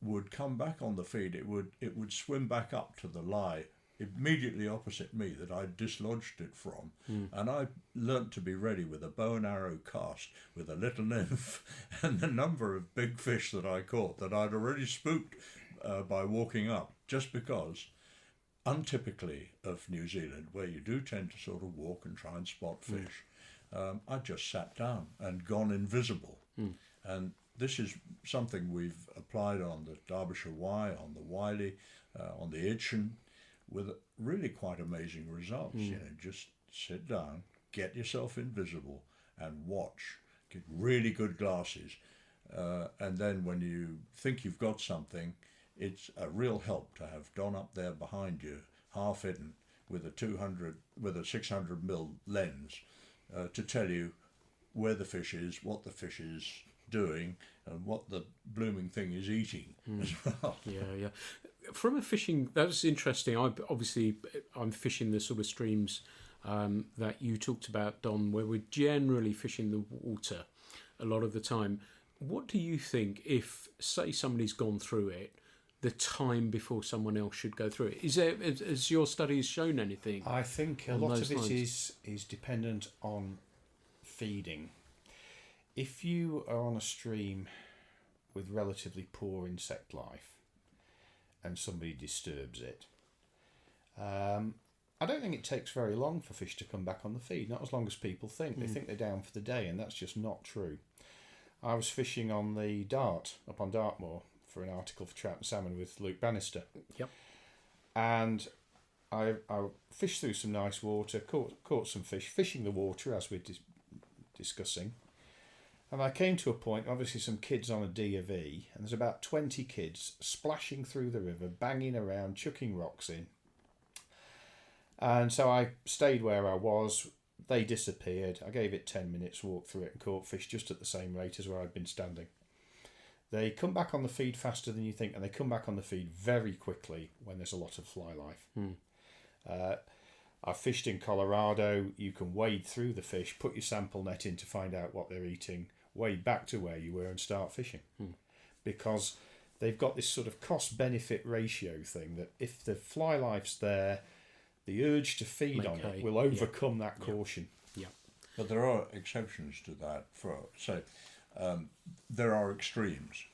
Speaker 2: would come back on the feed. It would swim back up to the lie immediately opposite me that I'd dislodged it from, and I learnt to be ready with a bow and arrow cast with a little nymph, and the number of big fish that I caught that I'd already spooked by walking up, just because, untypically of New Zealand, where you do tend to sort of walk and try and spot fish, I just sat down and gone invisible. And this is something we've applied on the Derbyshire Wye, on the Wiley, on the Itchen, with really quite amazing results. Just sit down, get yourself invisible, and watch. Get really good glasses, and then when you think you've got something, it's a real help to have Don up there behind you, half hidden, with a 600mm lens, to tell you where the fish is, what the fish is doing, and what the blooming thing is eating as well.
Speaker 1: Yeah. From a fishing, that's interesting. I'm fishing the sort of streams that you talked about, Don, where we're generally fishing the water a lot of the time. What do you think, if, say, somebody's gone through it, the time before someone else should go through it? Has your studies shown anything?
Speaker 3: I think a lot of it is dependent on feeding. If you are on a stream with relatively poor insect life and somebody disturbs it, I don't think it takes very long for fish to come back on the feed, not as long as people think. They think they're down for the day, and that's just not true. I was fishing on the Dart, up on Dartmoor, for an article for Trout and Salmon with Luke Bannister.
Speaker 1: Yep.
Speaker 3: And I fished through some nice water, caught some fish, fishing the water as we're discussing. And I came to a point, obviously some kids on a D of E, and there's about 20 kids splashing through the river, banging around, chucking rocks in. And so I stayed where I was. They disappeared. I gave it 10 minutes, walked through it and caught fish just at the same rate as where I'd been standing. They come back on the feed faster than you think, and they come back on the feed very quickly when there's a lot of fly life. I fished in Colorado. You can wade through the fish, put your sample net in to find out what they're eating, wade back to where you were and start fishing. Because they've got this sort of cost-benefit ratio thing that if the fly life's there, the urge to feed on it will overcome that caution.
Speaker 1: Yeah.
Speaker 2: But there are exceptions to that. There are extremes.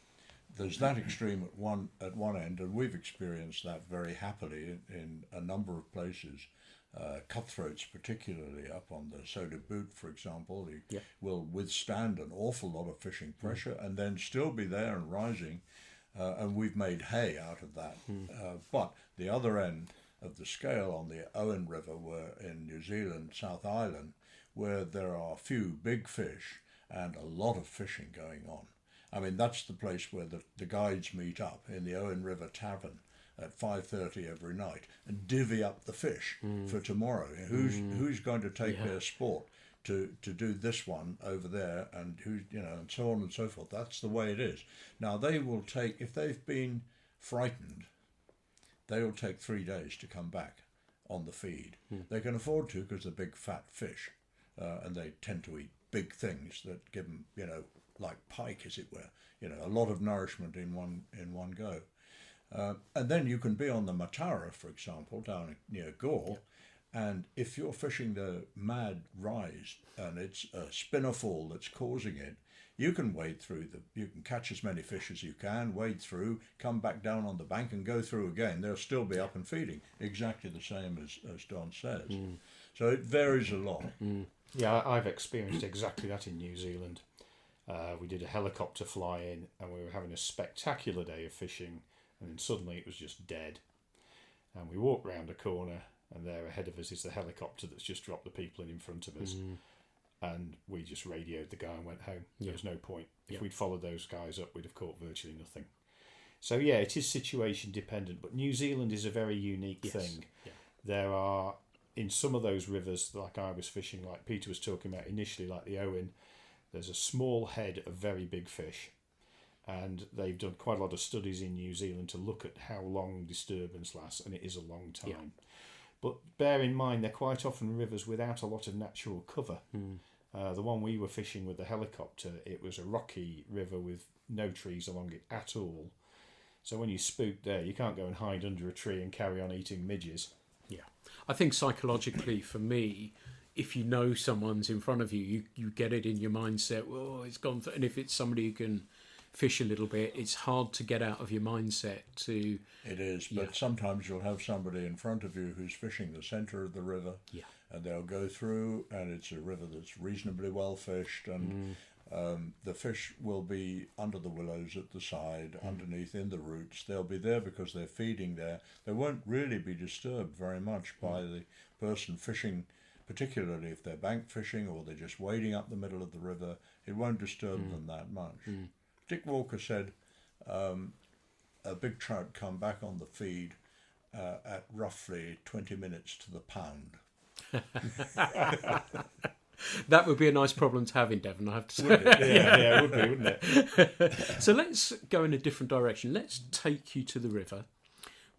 Speaker 2: There's that extreme at one end, and we've experienced that very happily in a number of places. cutthroats, particularly up on the Soda Boot, for example,
Speaker 1: Yeah.
Speaker 2: will withstand an awful lot of fishing pressure and then still be there and rising. And we've made hay out of that. But the other end of the scale on the Owen River, were in New Zealand, South Island, where there are few big fish and a lot of fishing going on. I mean, that's the place where the guides meet up in the Owen River Tavern at 5:30 every night and divvy up the fish for tomorrow. Who's going to take their sport to do this one over there, and who, and so on and so forth. That's the way it is. Now they will take, if they've been frightened, they will take 3 days to come back on the feed. They can afford to because they're big fat fish, and they tend to eat big things that give them, like pike, as it were, a lot of nourishment in one go. And then you can be on the Matara, for example, down near Gore, and if you're fishing the mad rise and it's a spinner fall that's causing it, you can wade through you can catch as many fish as you can, wade through, come back down on the bank and go through again. They'll still be up and feeding, exactly the same as Don says. So it varies a lot.
Speaker 3: Yeah, I've experienced exactly that in New Zealand. We did a helicopter fly in and we were having a spectacular day of fishing, and then suddenly it was just dead. And we walked round a corner, and there ahead of us is the helicopter that's just dropped the people in front of us. And we just radioed the guy and went home. There was no point. If we'd followed those guys up, we'd have caught virtually nothing. So yeah, it is situation dependent, but New Zealand is a very unique thing. Yeah. There are, in some of those rivers, like I was fishing, like Peter was talking about initially, like the Owen, there's a small head of very big fish. And they've done quite a lot of studies in New Zealand to look at how long disturbance lasts, and it is a long time. Yeah. But bear in mind, they're quite often rivers without a lot of natural cover. The one we were fishing with the helicopter, it was a rocky river with no trees along it at all. So when you spook there, you can't go and hide under a tree and carry on eating midges.
Speaker 1: Yeah. I think psychologically, for me, if you know someone's in front of you, you get it in your mindset, oh, it's gone. And if it's somebody who can fish a little bit, it's hard to get out of your mindset to...
Speaker 2: It is, but sometimes you'll have somebody in front of you who's fishing the centre of the river, and they'll go through, and it's a river that's reasonably well fished, and the fish will be under the willows at the side, underneath in the roots. They'll be there because they're feeding there. They won't really be disturbed very much by the person fishing, particularly if they're bank fishing or they're just wading up the middle of the river. It won't disturb them that much. Dick Walker said a big trout come back on the feed at roughly 20 minutes to the pound.
Speaker 1: That would be a nice problem to have in Devon, I have to say.
Speaker 3: Yeah, it would be, wouldn't it?
Speaker 1: So let's go in a different direction. Let's take you to the river.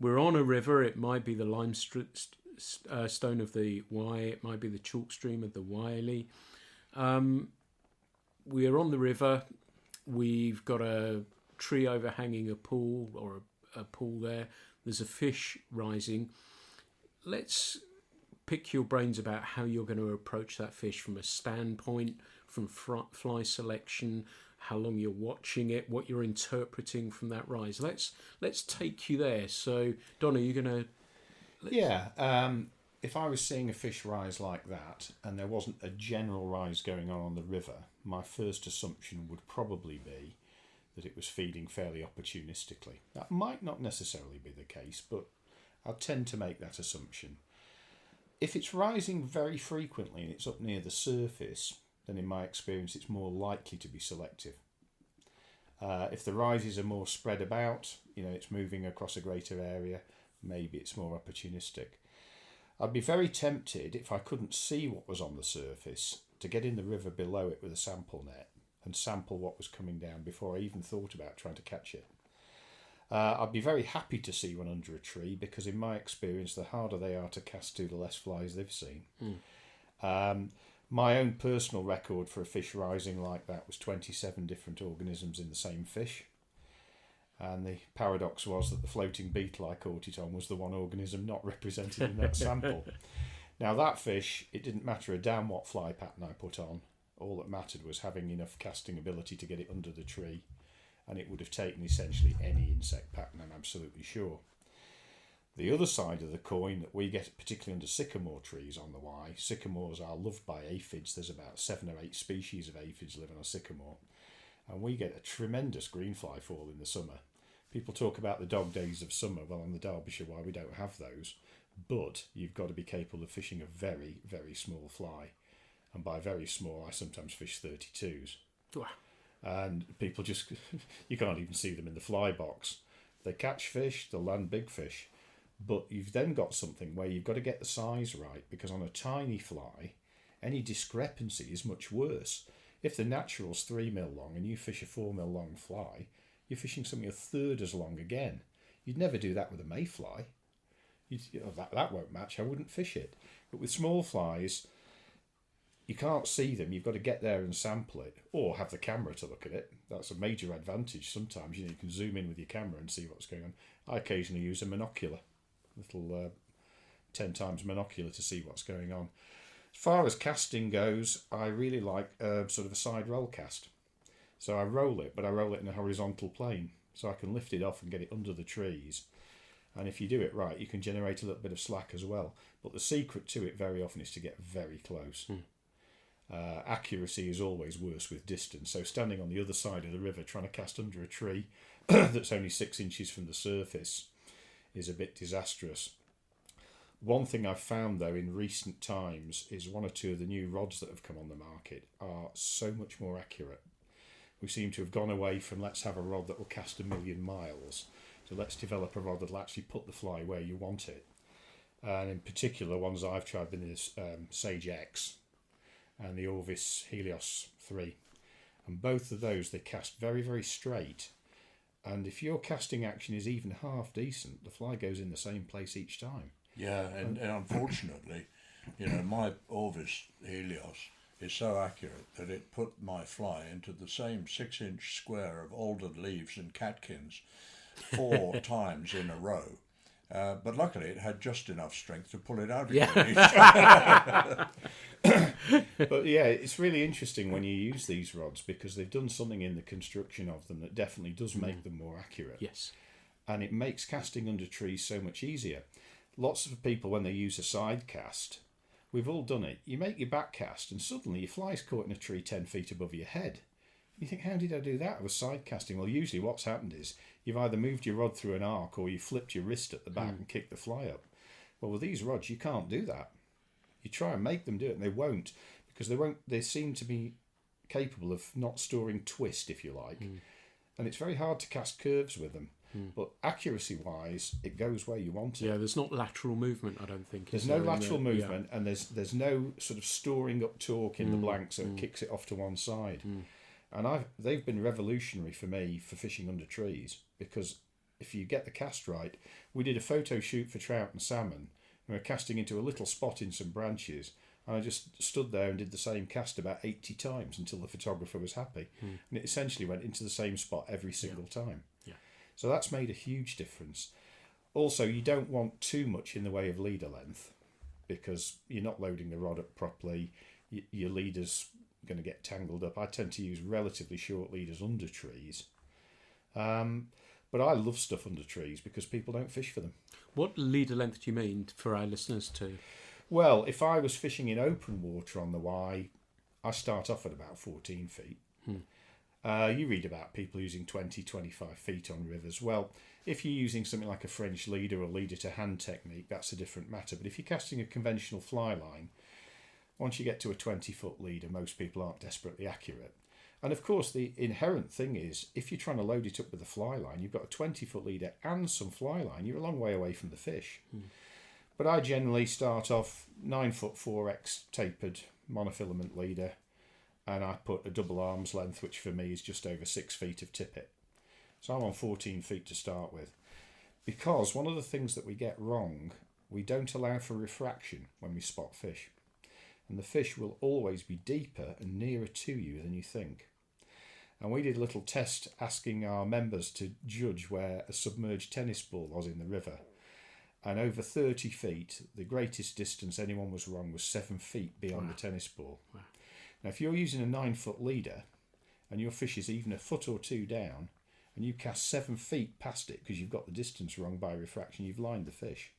Speaker 1: We're on a river. It might be the limestone of the Wye. It might be the chalk stream of the Wylie. We are on the river. We've got a tree overhanging a pool, or a pool there. There's a fish rising. Let's pick your brains about how you're going to approach that fish from a standpoint, from fly selection, how long you're watching it, what you're interpreting from that rise. Let's take you there. So, Donna, you're going to...
Speaker 3: Yeah. If I was seeing a fish rise like that and there wasn't a general rise going on the river, my first assumption would probably be that it was feeding fairly opportunistically. That might not necessarily be the case, but I tend to make that assumption. If it's rising very frequently and it's up near the surface, then in my experience it's more likely to be selective. If the rises are more spread about, it's moving across a greater area, maybe it's more opportunistic. I'd be very tempted, if I couldn't see what was on the surface, to get in the river below it with a sample net and sample what was coming down before I even thought about trying to catch it. I'd be very happy to see one under a tree because in my experience the harder they are to cast to, the less flies they've seen. My own personal record for a fish rising like that was 27 different organisms in the same fish. And the paradox was that the floating beetle I caught it on was the one organism not represented in that sample. Now that fish, it didn't matter a damn what fly pattern I put on. All that mattered was having enough casting ability to get it under the tree. And it would have taken essentially any insect pattern, I'm absolutely sure. The other side of the coin that we get, particularly under sycamore trees on the Wye, sycamores are loved by aphids. There's about 7 or 8 species of aphids living on sycamore. And we get a tremendous greenfly fall in the summer. People talk about the dog days of summer. Well, on the Derbyshire Wye, we don't have those. But you've got to be capable of fishing a very, very small fly. And by very small, I sometimes fish 32s.
Speaker 1: Wow.
Speaker 3: And people just, you can't even see them in the fly box. They catch fish, they'll land big fish. But you've then got something where you've got to get the size right, because on a tiny fly, any discrepancy is much worse. If the natural's 3 mil long and you fish a 4 mil long fly, you're fishing something a third as long again. You'd never do that with a mayfly. That won't match, I wouldn't fish it. But with small flies, you can't see them, you've got to get there and sample it, or have the camera to look at it. That's a major advantage sometimes. You can zoom in with your camera and see what's going on. I occasionally use a monocular, little 10 times monocular to see what's going on. As far as casting goes, I really like sort of a side roll cast. So I roll it, but I roll it in a horizontal plane, so I can lift it off and get it under the trees. And if you do it right, you can generate a little bit of slack as well. But the secret to it very often is to get very close. Accuracy is always worse with distance. So standing on the other side of the river trying to cast under a tree that's only 6 inches from the surface is a bit disastrous. One thing I've found though in recent times is 1 or 2 of the new rods that have come on the market are so much more accurate. We seem to have gone away from let's have a rod that will cast 1,000,000 miles to let's develop a rod that will actually put the fly where you want it. And in particular, ones I've tried have been this Sage X and the Orvis Helios 3. And both of those, they cast very, very straight. And if your casting action is even half decent, the fly goes in the same place each time.
Speaker 2: Yeah, and unfortunately, my Orvis Helios is so accurate that it put my fly into the same 6-inch square of aldered leaves and catkins 4 times in a row. But luckily it had just enough strength to pull it out again.
Speaker 3: Yeah. But yeah, it's really interesting when you use these rods because they've done something in the construction of them that definitely does make them more accurate.
Speaker 1: Yes.
Speaker 3: And it makes casting under trees so much easier. Lots of people, when they use a side cast, we've all done it. You make your back cast and suddenly your fly's caught in a tree 10 feet above your head. You think, how did I do that? I was side casting. Well, usually what's happened is you've either moved your rod through an arc or you flipped your wrist at the back and kicked the fly up. Well, with these rods, you can't do that. You try and make them do it and they won't, because they seem to be capable of not storing twist, if you like. And it's very hard to cast curves with them. But accuracy-wise, it goes where you want it.
Speaker 1: Yeah, there's not lateral movement, I don't think.
Speaker 3: There's no lateral movement, and there's no sort of storing up torque in the blank, so it kicks it off to one side. And they've been revolutionary for me for fishing under trees, because if you get the cast right, we did a photo shoot for trout and salmon. We were casting into a little spot in some branches, and I just stood there and did the same cast about 80 times until the photographer was happy. And it essentially went into the same spot every single time. So that's made a huge difference. Also, you don't want too much in the way of leader length because you're not loading the rod up properly. Your leader's going to get tangled up. I tend to use relatively short leaders under trees. But I love stuff under trees because people don't fish for them. What
Speaker 1: leader length do you mean for our listeners too?
Speaker 3: Well, if I was fishing in open water on the Wye, I start off at about 14 feet. You read about people using 20, 25 feet on rivers. Well, if you're using something like a French leader or leader to hand technique, that's a different matter. But if you're casting a conventional fly line, once you get to a 20-foot leader, most people aren't desperately accurate. And of course, the inherent thing is, if you're trying to load it up with a fly line, you've got a 20-foot leader and some fly line, you're a long way away from the fish. But I generally start off 9-foot 4x tapered monofilament leader, and I put a double arm's length, which for me is just over 6 feet of tippet. So I'm on 14 feet to start with. Because one of the things that we get wrong, we don't allow for refraction when we spot fish. And the fish will always be deeper and nearer to you than you think. And we did a little test asking our members to judge where a submerged tennis ball was in the river. And over 30 feet, the greatest distance anyone was wrong was 7 feet beyond the tennis ball.
Speaker 1: Wow.
Speaker 3: Now, if you're using a 9-foot leader and your fish is even a foot or two down and you cast 7 feet past it because you've got the distance wrong by refraction, you've lined the fish.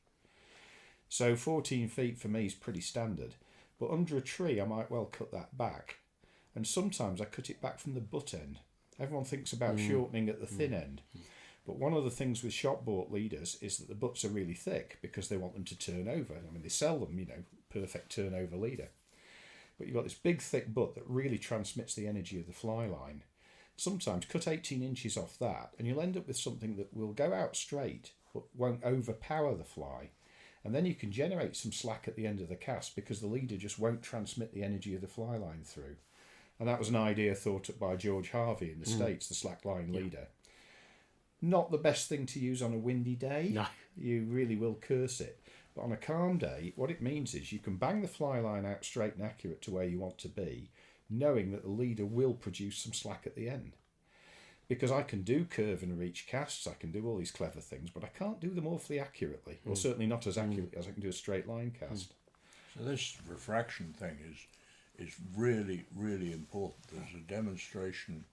Speaker 3: So 14 feet for me is pretty standard. But under a tree, I might well cut that back. And sometimes I cut it back from the butt end. Everyone thinks about shortening at the thin end. But one of the things with shop bought leaders is that the butts are really thick because they want them to turn over. I mean, they sell them, perfect turnover leader. But you've got this big thick butt that really transmits the energy of the fly line. Sometimes cut 18 inches off that and you'll end up with something that will go out straight but won't overpower the fly. And then you can generate some slack at the end of the cast because the leader just won't transmit the energy of the fly line through. And that was an idea thought up by George Harvey in the States, the slack line leader. Not the best thing to use on a windy day.
Speaker 1: No.
Speaker 3: You really will curse it. But on a calm day, what it means is you can bang the fly line out straight and accurate to where you want to be, knowing that the leader will produce some slack at the end. Because I can do curve and reach casts, I can do all these clever things, but I can't do them awfully accurately, or certainly not as accurately as I can do a straight line cast.
Speaker 2: So this refraction thing is really, really important. There's a demonstration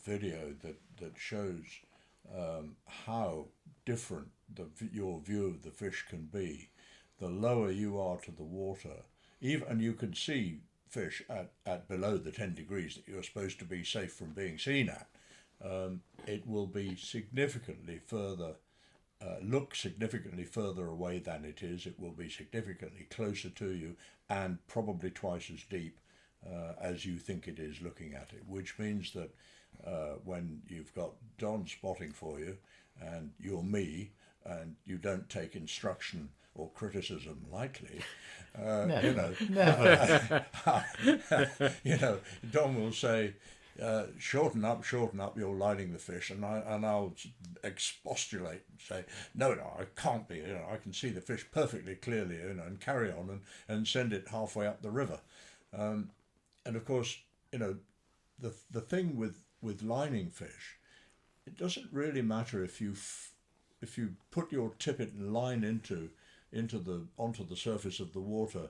Speaker 2: video that shows how different your view of the fish can be. The lower you are to the water, and you can see fish at below the 10 degrees that you're supposed to be safe from being seen at, it will be significantly further, look significantly further away than it is. It will be significantly closer to you and probably twice as deep as you think it is looking at it, which means that when you've got Don spotting for you and you're me and you don't take instruction or criticism lightly,
Speaker 3: Never.
Speaker 2: Don will say, shorten up, you're lining the fish, and I'll expostulate and say, no, I can't be, I can see the fish perfectly clearly, and carry on and send it halfway up the river. And of course, the thing with lining fish, it doesn't really matter if you put your tippet and line onto the surface of the water,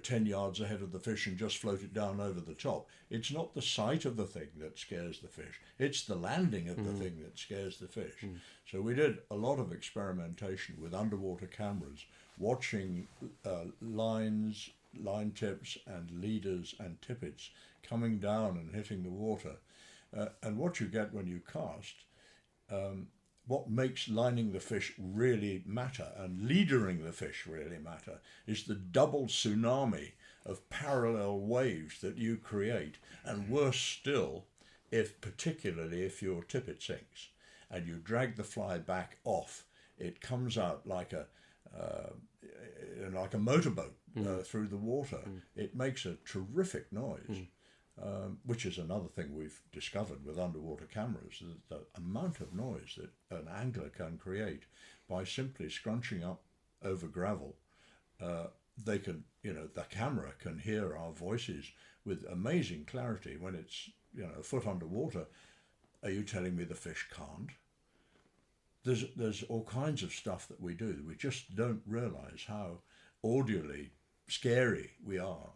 Speaker 2: 10 yards ahead of the fish and just float it down over the top. It's not the sight of the thing that scares the fish. It's the landing of the thing that scares the fish. So we did a lot of experimentation with underwater cameras, watching lines, line tips and leaders and tippets coming down and hitting the water. And what you get when you cast, what makes lining the fish really matter and leadering the fish really matter is the double tsunami of parallel waves that you create, and worse still, particularly if your tippet sinks and you drag the fly back off, it comes out like a motorboat through the water. It makes a terrific noise. Which is another thing we've discovered with underwater cameras, the amount of noise that an angler can create by simply scrunching up over gravel. They can, the camera can hear our voices with amazing clarity when it's, a foot underwater. Are you telling me the fish can't? There's all kinds of stuff that we do. We just don't realise how audially scary we are.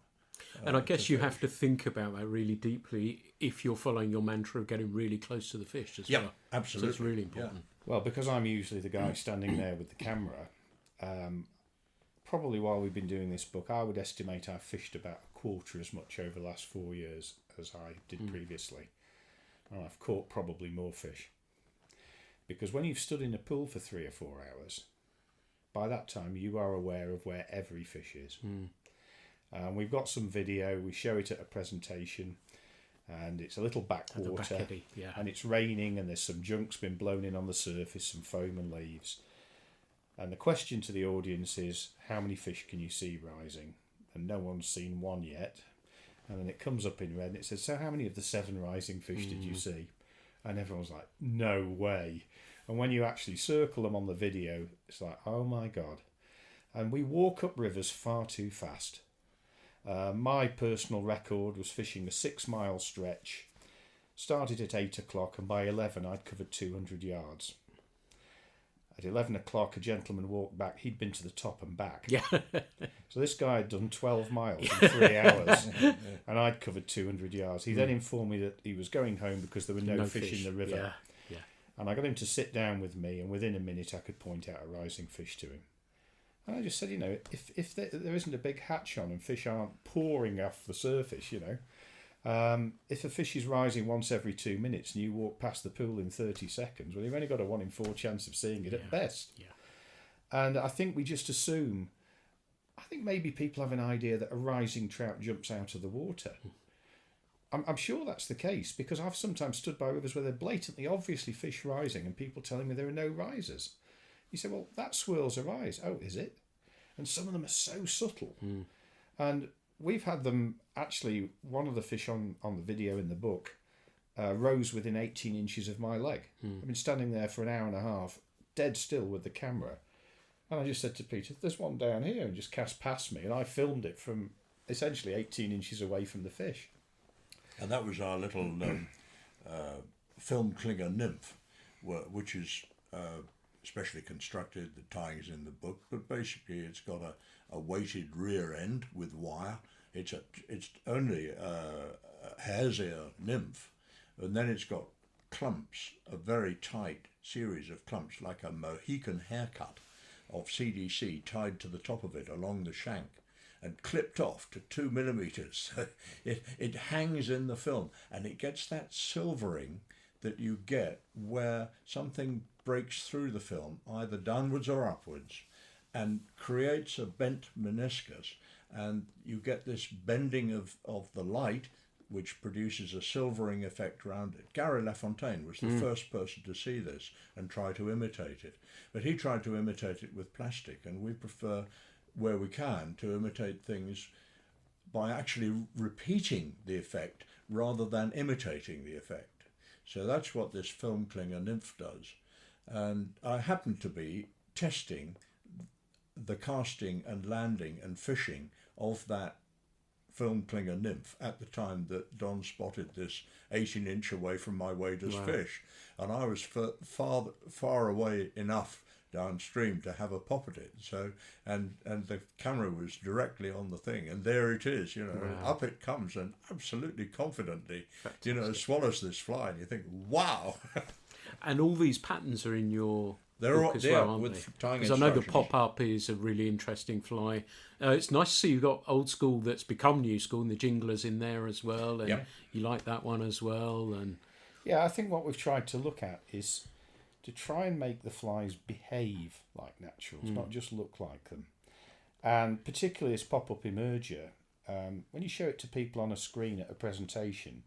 Speaker 1: And I guess you have to think about that really deeply if you're following your mantra of getting really close to the fish as well.
Speaker 2: Absolutely.
Speaker 1: So it's really important.
Speaker 3: Well, because I'm usually the guy standing there with the camera, probably while we've been doing this book, I would estimate I've fished about a quarter as much over the last 4 years as I did previously. And I've caught probably more fish. Because when you've stood in a pool for 3 or 4 hours, by that time you are aware of where every fish is. We've got some video, we show it at a presentation, and it's a little backwater, and it's raining, and there's some junk's been blown in on the surface, some foam and leaves. And the question to the audience is, how many fish can you see rising? And no one's seen one yet. And then it comes up in red and it says, so how many of the 7 rising fish did you see? And everyone's like, no way. And when you actually circle them on the video, it's like, oh my God. And we walk up rivers far too fast. My personal record was fishing a 6-mile stretch, started at 8 o'clock, and by 11 I'd covered 200 yards. At 11 o'clock, a gentleman walked back. He'd been to the top and back.
Speaker 1: Yeah.
Speaker 3: So this guy had done 12 miles in 3 hours, and I'd covered 200 yards. He then informed me that he was going home because there were no fish in the river.
Speaker 1: Yeah.
Speaker 3: And I got him to sit down with me, and within a minute I could point out a rising fish to him. And I just said, if there isn't a big hatch on and fish aren't pouring off the surface, if a fish is rising once every 2 minutes and you walk past the pool in 30 seconds, well, you've only got a 1 in 4 chance of seeing it at best.
Speaker 1: Yeah.
Speaker 3: And I think we just assume, I think maybe people have an idea that a rising trout jumps out of the water. I'm sure that's the case, because I've sometimes stood by rivers where they're blatantly, obviously fish rising and people telling me there are no risers. You say, well, that swirl's a rise. Oh, is it? And some of them are so subtle. And we've had them, actually, one of the fish on the video in the book rose within 18 inches of my leg. I've been standing there for an hour and a half, dead still with the camera. And I just said to Peter, there's one down here, and just cast past me. And I filmed it from essentially 18 inches away from the fish.
Speaker 2: And that was our little film clinger nymph, which is specially constructed. The tying is in the book, but basically it's got a weighted rear end with wire. It's only a hare's ear nymph, and then it's got clumps, a very tight series of clumps, like a Mohican haircut of CDC tied to the top of it along the shank and clipped off to 2 millimeters. So it hangs in the film, and it gets that silvering that you get where something breaks through the film, either downwards or upwards, and creates a bent meniscus, and you get this bending of the light, which produces a silvering effect around it. Gary Lafontaine was the first person to see this and try to imitate it. But he tried to imitate it with plastic, and we prefer, where we can, to imitate things by actually repeating the effect rather than imitating the effect. So that's what this film clinger nymph does. And I happened to be testing the casting and landing and fishing of that film clinger nymph at the time that Don spotted this 18-inch away from my waders fish, and I was far away enough downstream to have a pop at it. So and the camera was directly on the thing, and there it is, and up it comes, and absolutely confidently, swallows this fly, and you think, wow.
Speaker 1: And all these patterns are in your
Speaker 2: They're
Speaker 1: book
Speaker 2: all
Speaker 1: as
Speaker 2: there
Speaker 1: well, aren't
Speaker 2: with
Speaker 1: they?
Speaker 2: tying
Speaker 1: Because I know the
Speaker 2: instructions.
Speaker 1: pop-up is a really interesting fly. It's nice to see you've got old school that's become new school, and the jingler's in there as well, and you like that one as well. And
Speaker 3: yeah, I think what we've tried to look at is to try and make the flies behave like naturals, not just look like them. And particularly as pop-up emerger, when you show it to people on a screen at a presentation,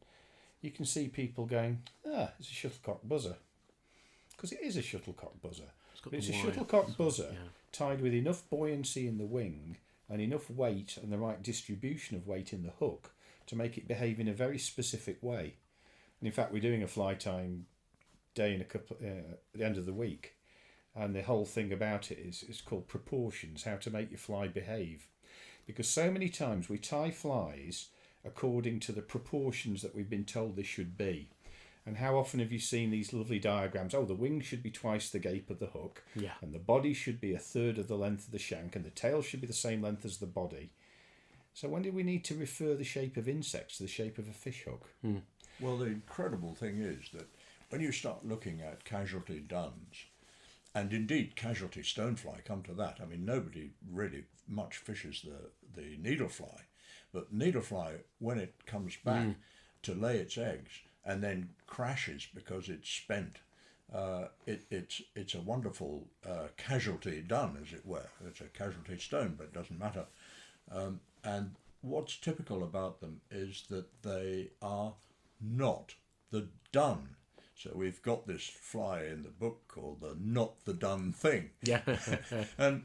Speaker 3: you can see people going, it's a shuttlecock buzzer. Because it is a shuttlecock buzzer. But it's a shuttlecock buzzer tied with enough buoyancy in the wing and enough weight and the right distribution of weight in the hook to make it behave in a very specific way. And in fact, we're doing a fly tying day in at the end of the week, and the whole thing about it is called proportions, how to make your fly behave. Because so many times we tie flies according to the proportions that we've been told they should be. And how often have you seen these lovely diagrams? Oh, the wing should be twice the gape of the hook, and the body should be a third of the length of the shank, and the tail should be the same length as the body. So when do we need to refer the shape of insects to the shape of a fish hook?
Speaker 2: Well, the incredible thing is that when you start looking at casualty duns, and indeed casualty stonefly, come to that. I mean, nobody really much fishes the needlefly, but needlefly, when it comes back to lay its eggs and then crashes because it's spent, it's a wonderful casualty dun, as it were. It's a casualty stone, but it doesn't matter. And what's typical about them is that they are not the dun. So we've got this fly in the book called the not the done thing.
Speaker 1: yeah,
Speaker 2: And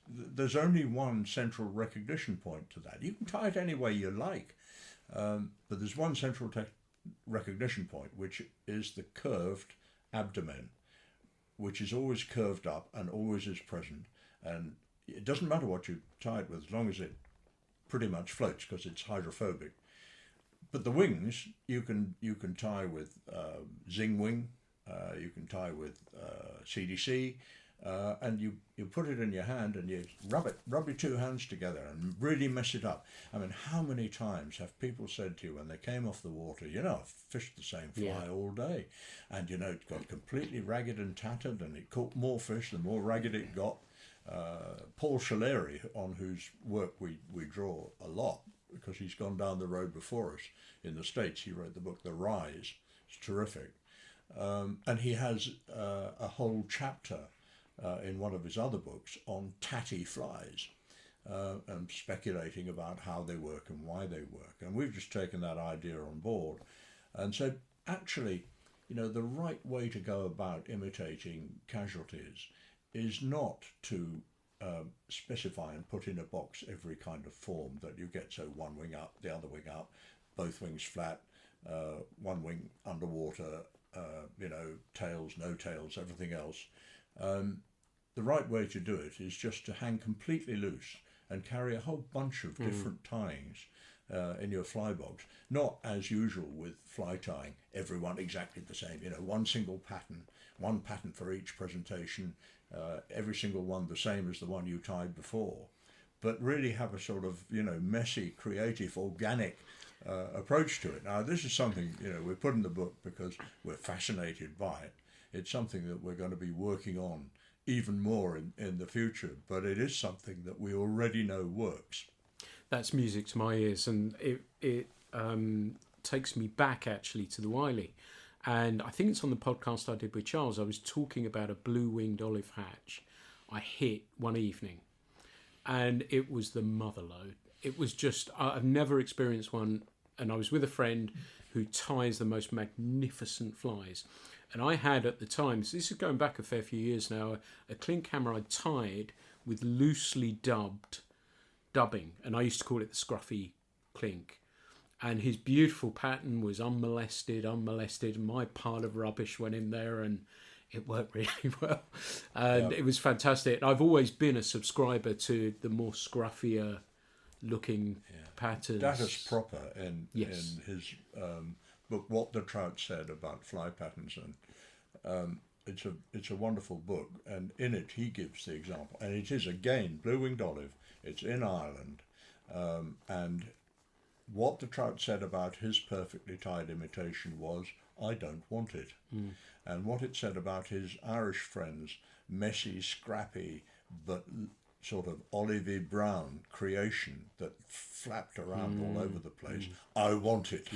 Speaker 2: there's only one central recognition point to that. You can tie it any way you like, but there's one central recognition point, which is the curved abdomen, which is always curved up and always is present. And it doesn't matter what you tie it with, as long as it pretty much floats, because it's hydrophobic. But the wings, you can tie with Zing wing, you can tie with CDC, and you put it in your hand and you rub your two hands together and really mess it up. I mean, how many times have people said to you when they came off the water, I've fished the same fly all day, and it got completely ragged and tattered, and it caught more fish the more ragged it got, Paul Shaleri, on whose work we draw a lot, because he's gone down the road before us in the States. He wrote the book The Rise. It's terrific. And he has a whole chapter in one of his other books on tatty flies, and speculating about how they work and why they work. And we've just taken that idea on board and said, actually, the right way to go about imitating casualties is not to specify and put in a box every kind of form that you get. So one wing up, the other wing up, both wings flat, one wing underwater, tails, no tails, everything else. The right way to do it is just to hang completely loose and carry a whole bunch of different tyings in your fly box. Not as usual with fly tying, everyone exactly the same. One single pattern, one pattern for each presentation, every single one the same as the one you tied before. But really have a sort of, messy, creative, organic approach to it. Now, this is something, we put in the book because we're fascinated by it. It's something that we're going to be working on even more in the future, but it is something that we already know works.
Speaker 1: That's music to my ears, and it takes me back actually to the Wiley. And I think it's on the podcast I did with Charles. I was talking about a blue-winged olive hatch I hit one evening, and it was the motherlode. It was just, I've never experienced one, and I was with a friend who ties the most magnificent flies. And I had at the time, so this is going back a fair few years now, a clink hammer I tied with loosely dubbing, and I used to call it the scruffy clink. And his beautiful pattern was unmolested, and my pile of rubbish went in there, and it worked really well. And it was fantastic. And I've always been a subscriber to the more scruffier looking patterns.
Speaker 2: That is proper in his book, What the Trout Said About Fly Patterns, and it's a wonderful book, and in it he gives the example, and it is again blue-winged olive. It's in Ireland, and what the Trout said about his perfectly tied imitation was, "I don't want it," and what it said about his Irish friend's messy, scrappy, but sort of olivey brown creation that flapped around all over the place. I want it.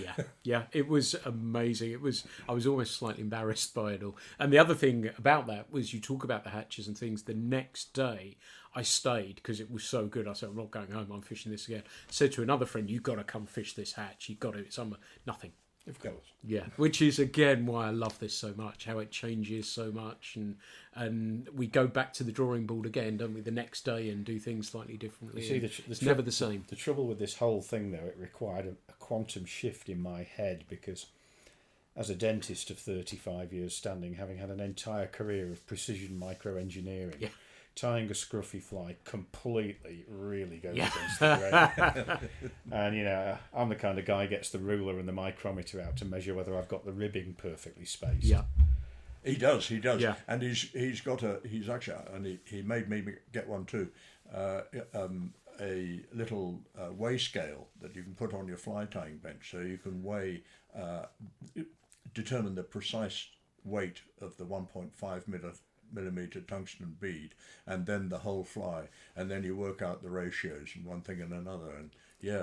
Speaker 1: Yeah, it was amazing. I was almost slightly embarrassed by it all. And the other thing about that was, you talk about the hatches and things. The next day, I stayed because it was so good. I said, I'm not going home. I'm fishing this again. Said to another friend, "You've got to come fish this hatch. You've got to." It's nothing.
Speaker 2: Of course.
Speaker 1: Yeah, which is again why I love this so much, how it changes so much, and we go back to the drawing board again, don't we, the next day, and do things slightly differently.
Speaker 3: You see,
Speaker 1: it's never the same.
Speaker 3: The trouble with this whole thing, though, it required a quantum shift in my head, because as a dentist of 35 years standing, having had an entire career of precision microengineering, tying a scruffy fly completely really goes against the grain. And, I'm the kind of guy who gets the ruler and the micrometer out to measure whether I've got the ribbing perfectly spaced.
Speaker 1: Yeah.
Speaker 2: He does.
Speaker 1: Yeah.
Speaker 2: And he's actually, and he made me get one too, a little weigh scale that you can put on your fly tying bench, so you can weigh, determine the precise weight of the 1.5 millimeter tungsten bead, and then the whole fly, and then you work out the ratios and one thing and another, and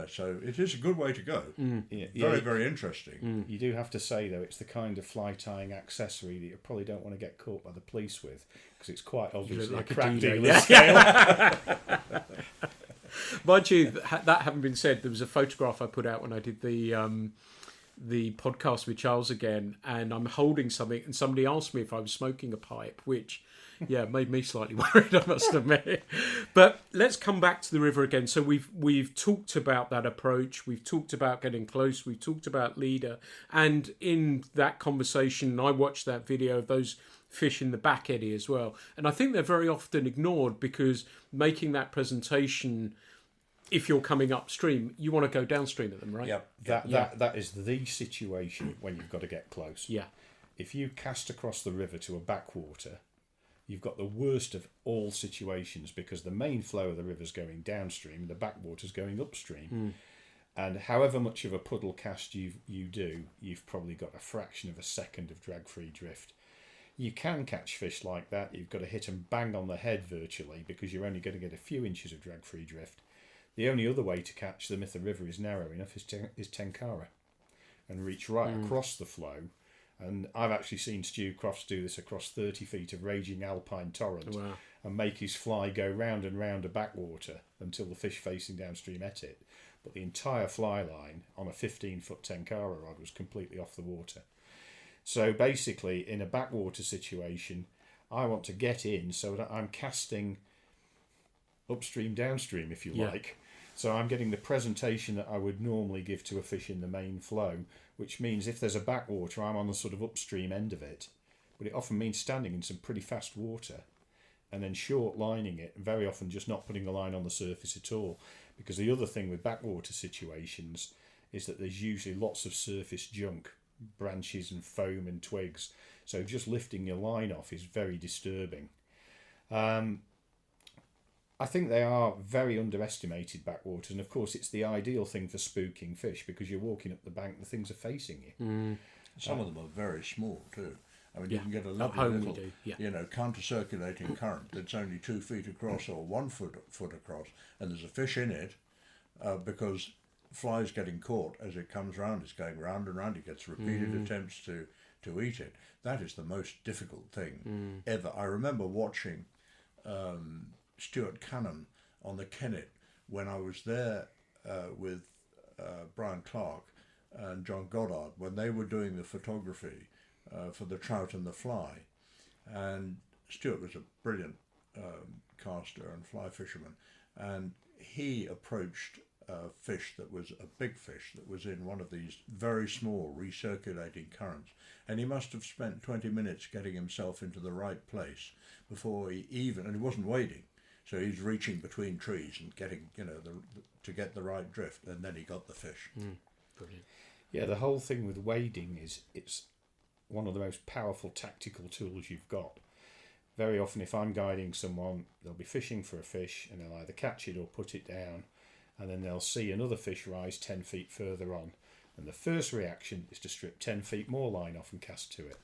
Speaker 2: so it is a good way to go. Very interesting.
Speaker 3: You do have to say, though, it's the kind of fly tying accessory that you probably don't want to get caught by the police with, because it's quite obviously
Speaker 1: like
Speaker 3: a crack
Speaker 1: dealer,
Speaker 3: dealer's scale.
Speaker 1: Mind you, that having been said, there was a photograph I put out when I did the podcast with Charles again, and I'm holding something, and somebody asked me if I was smoking a pipe, which made me slightly worried, I must admit. But let's come back to the river again. So we've talked about that approach, we've talked about getting close, we've talked about leader, and in that conversation I watched that video of those fish in the back eddy as well, and I think they're very often ignored, because making that presentation, if you're coming upstream, you want to go downstream at them, right?
Speaker 3: That is the situation when you've got to get close.
Speaker 1: Yeah.
Speaker 3: If you cast across the river to a backwater, you've got the worst of all situations, because the main flow of the river's going downstream, the backwater's going upstream. And however much of a puddle cast you do, you've probably got a fraction of a second of drag-free drift. You can catch fish like that. You've got to hit them bang on the head virtually, because you're only going to get a few inches of drag-free drift. The only other way to catch them, if the river is narrow enough, is tenkara, and reach right across the flow. And I've actually seen Stu Crofts do this across 30 feet of raging alpine torrent.
Speaker 1: Wow.
Speaker 3: And make his fly go round and round a backwater until the fish facing downstream ate it. But the entire fly line on a 15-foot tenkara rod was completely off the water. So basically, in a backwater situation, I want to get in so that I'm casting upstream, downstream, if you like. So I'm getting the presentation that I would normally give to a fish in the main flow, which means if there's a backwater, I'm on the sort of upstream end of it. But it often means standing in some pretty fast water and then short lining it, and very often just not putting the line on the surface at all. Because the other thing with backwater situations is that there's usually lots of surface junk, branches and foam and twigs. So just lifting your line off is very disturbing. I think they are very underestimated, backwaters, and of course it's the ideal thing for spooking fish, because you're walking up the bank, the things are facing you.
Speaker 2: Some of them are very small too. I mean,
Speaker 1: Yeah.
Speaker 2: you can get a
Speaker 1: At
Speaker 2: lovely
Speaker 1: home we
Speaker 2: little,
Speaker 1: do, yeah.
Speaker 2: you know, counter-circulating current that's only 2 feet across or 1 foot across, and there's a fish in it because flies getting caught as it comes round. It's going round and round. It gets repeated attempts to eat it. That is the most difficult thing ever. I remember watching Stuart Canham on the Kennet when I was there with Brian Clark and John Goddard when they were doing the photography for the Trout and the Fly. And Stuart was a brilliant caster and fly fisherman, and he approached a fish that was a big fish that was in one of these very small recirculating currents, and he must have spent 20 minutes getting himself into the right place before he even, and he wasn't wading, so he's reaching between trees and getting, you know, to get the right drift, and then he got the fish.
Speaker 1: Brilliant.
Speaker 3: Yeah, the whole thing with wading is it's one of the most powerful tactical tools you've got. Very often if I'm guiding someone, they'll be fishing for a fish and they'll either catch it or put it down, and then they'll see another fish rise 10 feet further on, and the first reaction is to strip 10 feet more line off and cast to it.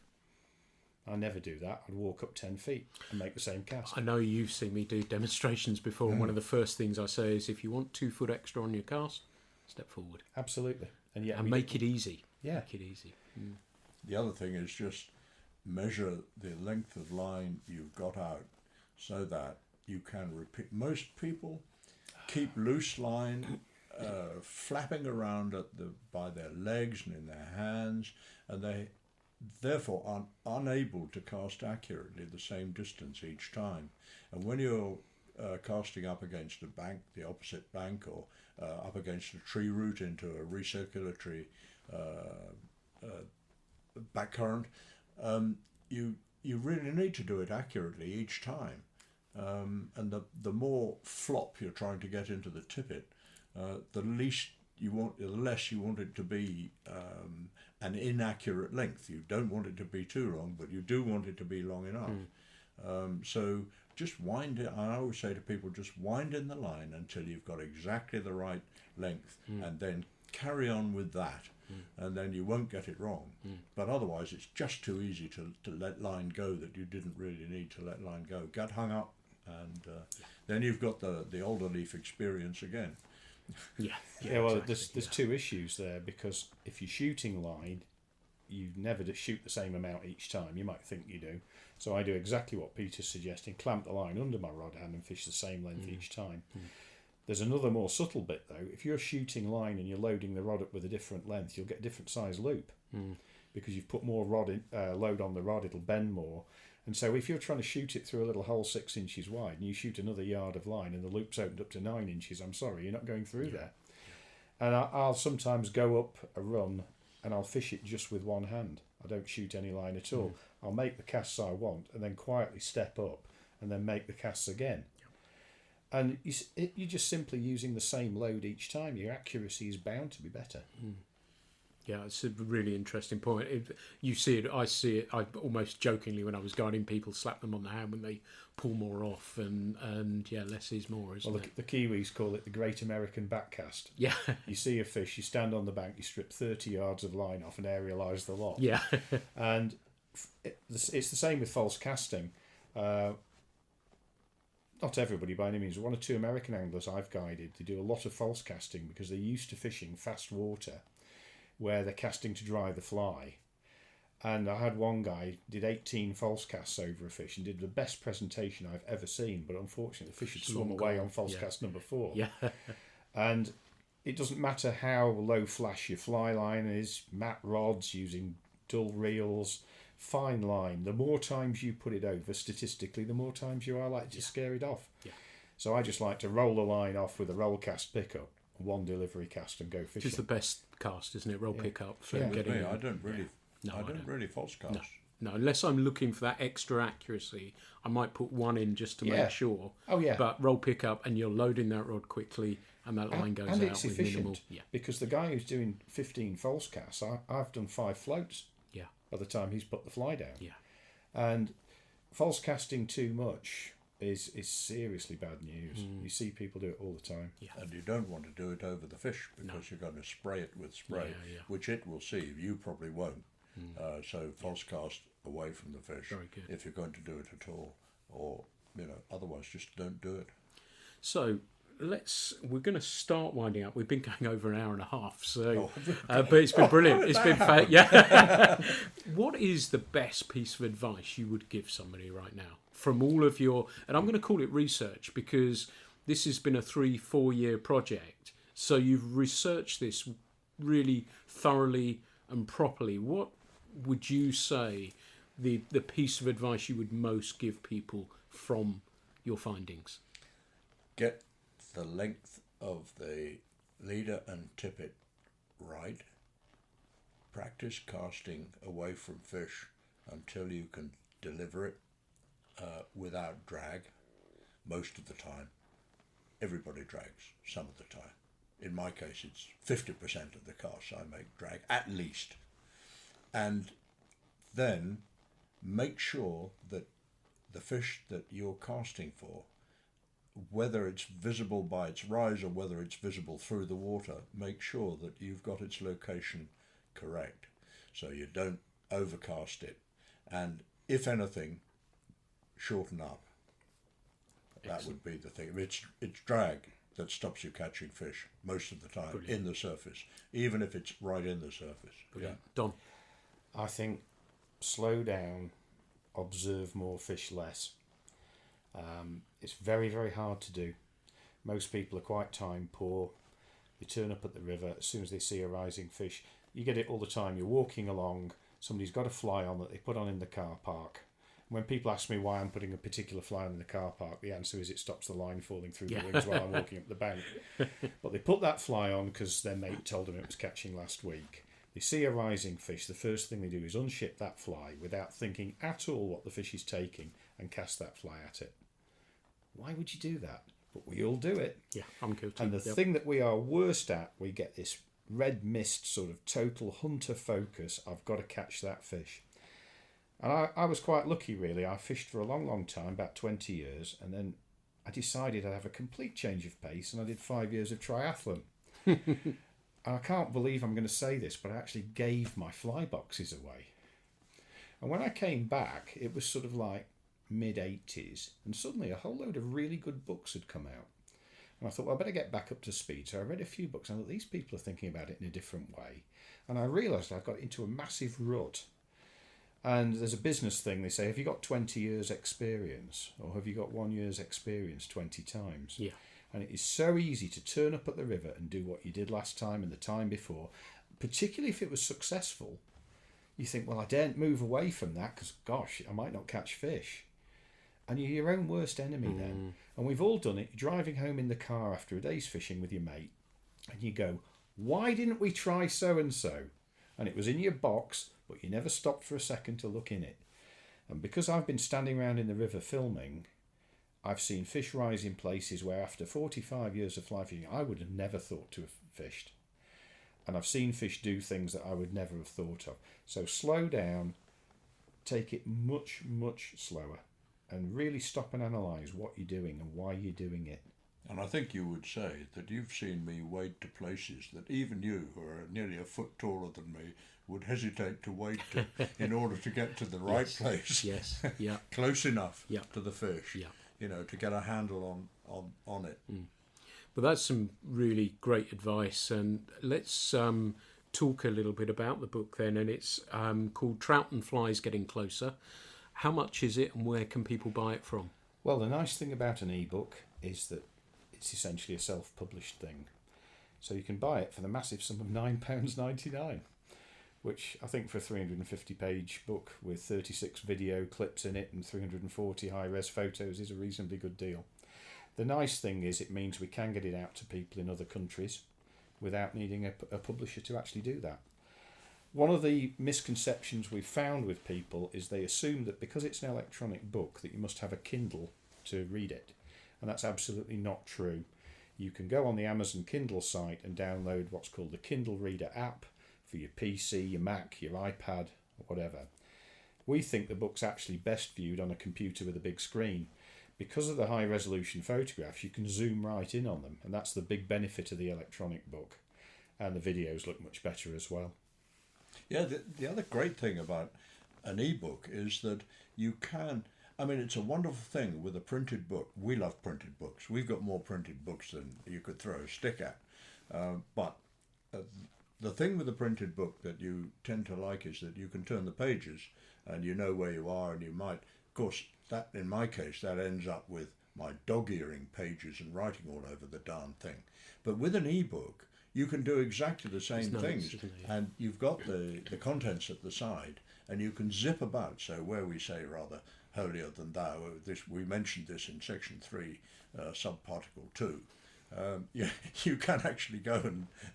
Speaker 3: I never do that. I'd walk up 10 feet and make the same cast.
Speaker 1: I know you've seen me do demonstrations before, and one of the first things I say is, if you want 2 foot extra on your cast, step forward.
Speaker 3: Absolutely. And yet
Speaker 1: And make it easy.
Speaker 3: Yeah.
Speaker 1: Make it easy.
Speaker 2: The other thing is just measure the length of line you've got out so that you can repeat. Most people keep loose line flapping around by their legs and in their hands, and they therefore are unable to cast accurately the same distance each time. And when you're casting up against a bank, the opposite bank, or up against a tree root into a recirculatory back current, you really need to do it accurately each time. And the more flop you're trying to get into the tippet, the less you want it to be an inaccurate length. You don't want it to be too long, but you do want it to be long enough. So just wind it. I always say to people, just wind in the line until you've got exactly the right length, and then carry on with that. And then you won't get it wrong. But otherwise it's just too easy to let line go that you didn't really need to let line go. Get hung up, and then you've got the older leaf experience again.
Speaker 1: Yeah.
Speaker 3: Well,
Speaker 1: exactly,
Speaker 3: there's two issues there, because if you're shooting line, you never shoot the same amount each time. You might think you do. So I do exactly what Peter's suggesting, clamp the line under my rod hand and fish the same length each time. There's another more subtle bit though. If you're shooting line and you're loading the rod up with a different length, you'll get a different size loop, because you've put more load on the rod, it'll bend more. And so if you're trying to shoot it through a little hole 6 inches wide and you shoot another yard of line and the loop's opened up to 9 inches, I'm sorry, you're not going through there. And I'll sometimes go up a run and I'll fish it just with one hand. I don't shoot any line at all. I'll make the casts I want and then quietly step up and then make the casts again. And you're just simply using the same load each time. Your accuracy is bound to be better.
Speaker 1: Yeah, it's a really interesting point. You see it, I see it. I almost jokingly, when I was guiding people, slap them on the hand when they pull more off, and yeah, less is more, isn't it?
Speaker 3: The Kiwis call it the Great American Backcast.
Speaker 1: Yeah.
Speaker 3: You see a fish, you stand on the bank, you strip 30 yards of line off and aerialise the lot.
Speaker 1: Yeah.
Speaker 3: And it's the same with false casting. Not everybody by any means. One or two American anglers I've guided, they do a lot of false casting because they're used to fishing fast water where they're casting to drive the fly. And I had one guy did 18 false casts over a fish and did the best presentation I've ever seen, but unfortunately the fish had swum away on false cast number 4.
Speaker 1: Yeah.
Speaker 3: And it doesn't matter how low flash your fly line is, mat rods using dull reels, fine line. The more times you put it over, statistically, the more times you are likely to scare it off.
Speaker 1: Yeah.
Speaker 3: So I just like to roll the line off with a roll cast pickup, one delivery cast, and go fishing.
Speaker 1: Which is the best cast, isn't it? Roll pickup for
Speaker 3: Yeah.
Speaker 1: getting.
Speaker 2: Me, I don't really.
Speaker 1: No,
Speaker 2: I don't really false cast.
Speaker 1: No, unless I'm looking for that extra accuracy, I might put one in just to
Speaker 3: Yeah.
Speaker 1: make sure.
Speaker 3: Oh yeah.
Speaker 1: But roll pickup, and you're loading that rod quickly, and that line goes
Speaker 3: and
Speaker 1: out
Speaker 3: it's
Speaker 1: with
Speaker 3: efficient
Speaker 1: minimal. Yeah.
Speaker 3: because the guy who's doing 15 false casts, I've done 5 floats
Speaker 1: Yeah.
Speaker 3: by the time he's put the fly down.
Speaker 1: Yeah.
Speaker 3: And false casting too much is seriously bad news. You see people do it all the time.
Speaker 1: Yeah.
Speaker 2: And you don't want to do it over the fish because you're going to spray it with spray,
Speaker 1: Yeah.
Speaker 2: which it will see. You probably won't. So false cast away from the fish
Speaker 1: Very good.
Speaker 2: if you're going to do it at all, or otherwise just don't do it.
Speaker 1: So we're going to start winding up. We've been going over an hour and a half, so
Speaker 2: Oh.
Speaker 1: but it's been brilliant. It's been yeah. What is the best piece of advice you would give somebody right now from all of your? And I'm going to call it research because this has been a 3-4 year project. So you've researched this really thoroughly and properly. What would you say the piece of advice you would most give people from your findings?
Speaker 2: Get the length of the leader and tippet right. Practice casting away from fish until you can deliver it without drag. Most of the time. Everybody drags some of the time. In my case, it's 50% of the casts I make drag, at least. And then make sure that the fish that you're casting for, whether it's visible by its rise or whether it's visible through the water, make sure that you've got its location correct so you don't overcast it. And if anything, shorten up. That would be the thing. It's drag that stops you catching fish most of the time. Brilliant. In the surface, even if it's right in the surface.
Speaker 1: Brilliant. Yeah. Don?
Speaker 3: I think slow down, observe more, fish less. It's very, very hard to do. Most people are quite time poor. They turn up at the river as soon as they see a rising fish. You get it all the time. You're walking along, somebody's got a fly on that they put on in the car park. When people ask me why I'm putting a particular fly on in the car park, the answer is it stops the line falling through the wings while I'm walking up the bank. But they put that fly on because their mate told them it was catching last week. They see a rising fish, the first thing they do is unship that fly without thinking at all what the fish is taking and cast that fly at it. Why would you do that? But we all do it.
Speaker 1: Yeah, I'm guilty.
Speaker 3: And the thing that we are worst at, we get this red mist sort of total hunter focus. I've got to catch that fish. And I was quite lucky, really. I fished for a long, long time, about 20 years, and then I decided I'd have a complete change of pace, and I did 5 years of triathlon. And I can't believe I'm going to say this, but I actually gave my fly boxes away. And when I came back, it was sort of like mid-80s, and suddenly a whole load of really good books had come out. And I thought, well, I better get back up to speed. So I read a few books, and I thought, these people are thinking about it in a different way. And I realised I got into a massive rut. And there's a business thing, they say, have you got 20 years experience? Or have you got 1 year's experience 20 times?
Speaker 1: Yeah.
Speaker 3: And it is so easy to turn up at the river and do what you did last time and the time before, particularly if it was successful. You think, well, I daren't move away from that because, gosh, I might not catch fish. And you're your own worst enemy then. And we've all done it. You're driving home in the car after a day's fishing with your mate, and you go, why didn't we try so-and-so? And it was in your box, but you never stopped for a second to look in it. And because I've been standing around in the river filming, I've seen fish rise in places where after 45 years of fly fishing, I would have never thought to have fished. And I've seen fish do things that I would never have thought of. So slow down, take it much, much slower, and really stop and analyse what you're doing and why you're doing it.
Speaker 2: And I think you would say that you've seen me wade to places that even you, who are nearly a foot taller than me, would hesitate to wade to in order to get to the right place.
Speaker 1: Yes, yeah.
Speaker 2: Close enough
Speaker 1: Yeah.
Speaker 2: to the fish,
Speaker 1: Yeah.
Speaker 2: to get a handle on it.
Speaker 1: Well, that's some really great advice. And let's talk a little bit about the book then. And it's called Trout and Flies Getting Closer. How much is it and where can people buy it from?
Speaker 3: Well, the nice thing about an ebook is that it's essentially a self-published thing. So you can buy it for the massive sum of £9.99, which I think for a 350-page book with 36 video clips in it and 340 high-res photos is a reasonably good deal. The nice thing is it means we can get it out to people in other countries without needing a publisher to actually do that. One of the misconceptions we've found with people is they assume that because it's an electronic book that you must have a Kindle to read it. And that's absolutely not true. You can go on the Amazon Kindle site and download what's called the Kindle Reader app for your PC, your Mac, your iPad, whatever. We think the book's actually best viewed on a computer with a big screen. Because of the high resolution photographs, you can zoom right in on them, and that's the big benefit of the electronic book. And the videos look much better as well.
Speaker 2: Yeah, the other great thing about an ebook is that you can, it's a wonderful thing with a printed book. We love printed books. We've got more printed books than you could throw a stick at. But the thing with a printed book that you tend to like is that you can turn the pages and you know where you are, and you might, of course, that in my case, that ends up with my dog-earing pages and writing all over the darn thing. But with an ebook, you can do exactly the same things, and you've got the contents at the side, and you can zip about. So where we say rather holier than thou, we mentioned this in section 3, subparticle 2. You can actually go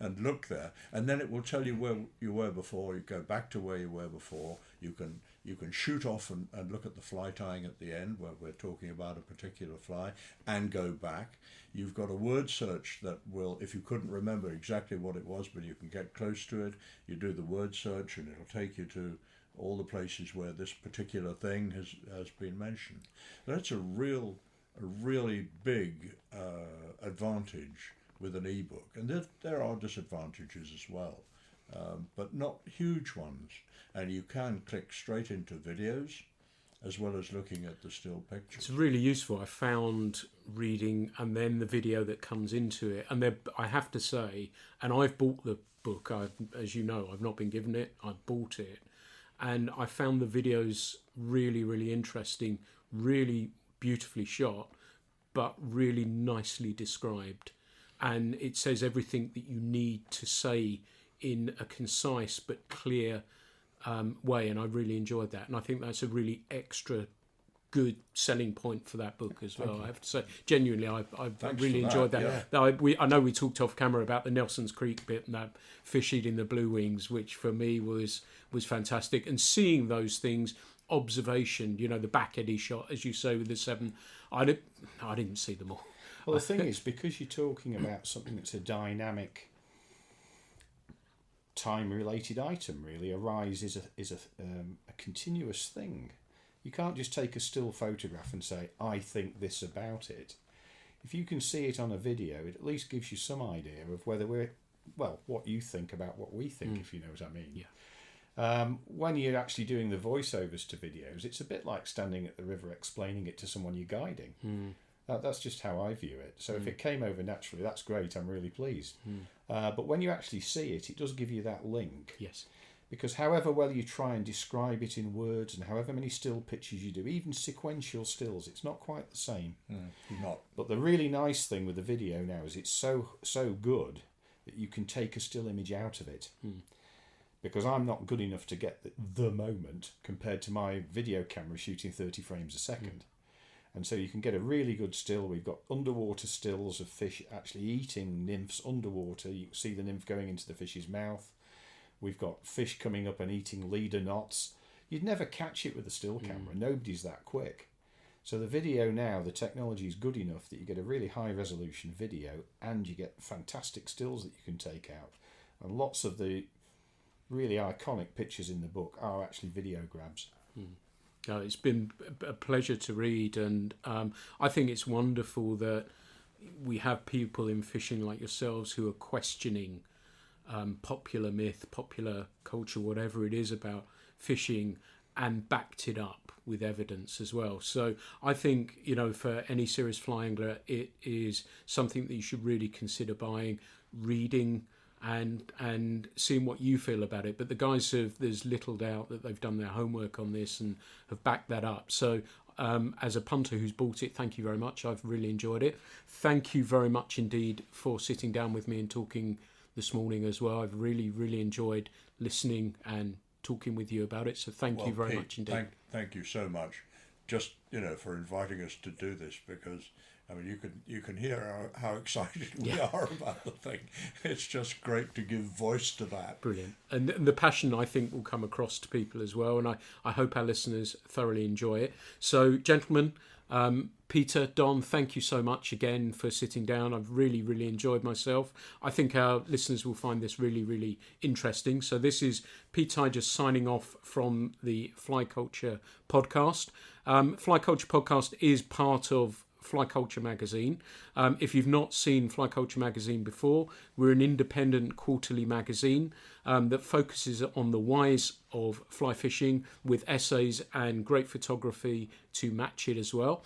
Speaker 2: and look there, and then it will tell you where you were before. You go back to where you were before. You can shoot off and look at the fly tying at the end where we're talking about a particular fly, and go back. You've got a word search that will, if you couldn't remember exactly what it was, but you can get close to it, you do the word search and it'll take you to all the places where this particular thing has been mentioned. That's a really big advantage with an ebook, and there are disadvantages as well, but not huge ones. And you can click straight into videos as well as looking at the still pictures.
Speaker 1: It's really useful. I found reading and then the video that comes into it, and I have to say, and I've bought the book, as you know, I've not been given it, I bought it, and I found the videos really, really interesting, really beautifully shot, but really nicely described. And it says everything that you need to say in a concise but clear way, and I really enjoyed that. And I think that's a really extra good selling point for that book as well. I have to say, genuinely, I really enjoyed that. Yeah. I know we talked off camera about the Nelson's Creek bit and that fish eating the blue wings, which for me was fantastic. And seeing those things, observation, the back eddy shot, as you say, with the 7, I didn't see them all.
Speaker 3: Well, the thing is, because you're talking about something that's a dynamic, time-related item, really, a rise is a continuous thing. You can't just take a still photograph and say, I think this about it. If you can see it on a video, it at least gives you some idea of whether what you think about what we think, if you know what I mean.
Speaker 1: Yeah.
Speaker 3: When you're actually doing the voiceovers to videos, it's a bit like standing at the river explaining it to someone you're guiding. That's just how I view it. So if it came over naturally, that's great. I'm really pleased. But when you actually see it, it does give you that link.
Speaker 1: Yes.
Speaker 3: Because however well you try and describe it in words, and however many still pictures you do, even sequential stills, it's not quite the same.
Speaker 2: Not.
Speaker 3: But the really nice thing with the video now is it's so good that you can take a still image out of it. Because I'm not good enough to get the moment compared to my video camera shooting 30 frames a second. And so you can get a really good still. We've got underwater stills of fish actually eating nymphs underwater. You can see the nymph going into the fish's mouth. We've got fish coming up and eating leader knots. You'd never catch it with a still camera. Nobody's that quick. So the video now, the technology is good enough that you get a really high resolution video and you get fantastic stills that you can take out. And lots of the really iconic pictures in the book are actually video grabs.
Speaker 1: It's been a pleasure to read, and I think it's wonderful that we have people in fishing like yourselves who are questioning popular myth, popular culture, whatever it is about fishing, and backed it up with evidence as well. So I think, for any serious fly angler, it is something that you should really consider buying, reading, and seeing what you feel about it. But the guys there's little doubt that they've done their homework on this and have backed that up. So as a punter who's bought it, thank you very much. I've really enjoyed it. Thank you very much indeed for sitting down with me and talking this morning as well. I've really, really enjoyed listening and talking with you about it. So thank you very
Speaker 2: Pete,
Speaker 1: much indeed.
Speaker 2: Thank you so much, just for inviting us to do this, because you can hear how excited we are about the thing. It's just great to give voice to that.
Speaker 1: Brilliant. And the passion, I think, will come across to people as well. And I hope our listeners thoroughly enjoy it. So, gentlemen, Peter, Don, thank you so much again for sitting down. I've really, really enjoyed myself. I think our listeners will find this really, really interesting. So this is Pete Tigers signing off from the Fly Culture podcast. Fly Culture podcast is part of Fly Culture magazine. If you've not seen Fly Culture magazine before, we're an independent quarterly magazine that focuses on the whys of fly fishing, with essays and great photography to match it as well.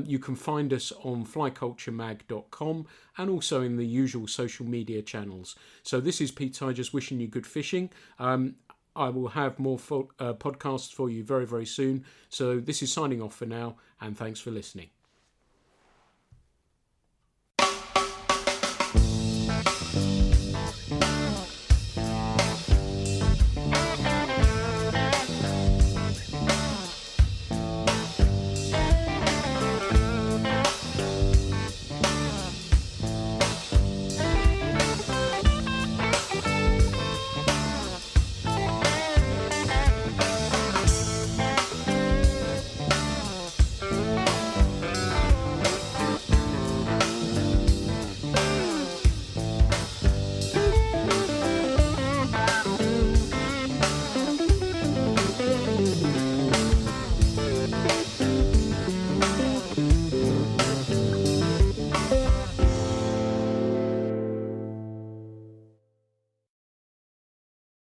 Speaker 1: You can find us on flyculturemag.com and also in the usual social media channels. So this is Pete Tigers wishing you good fishing. I will have more podcasts for you very, very soon. So this is signing off for now, and thanks for listening.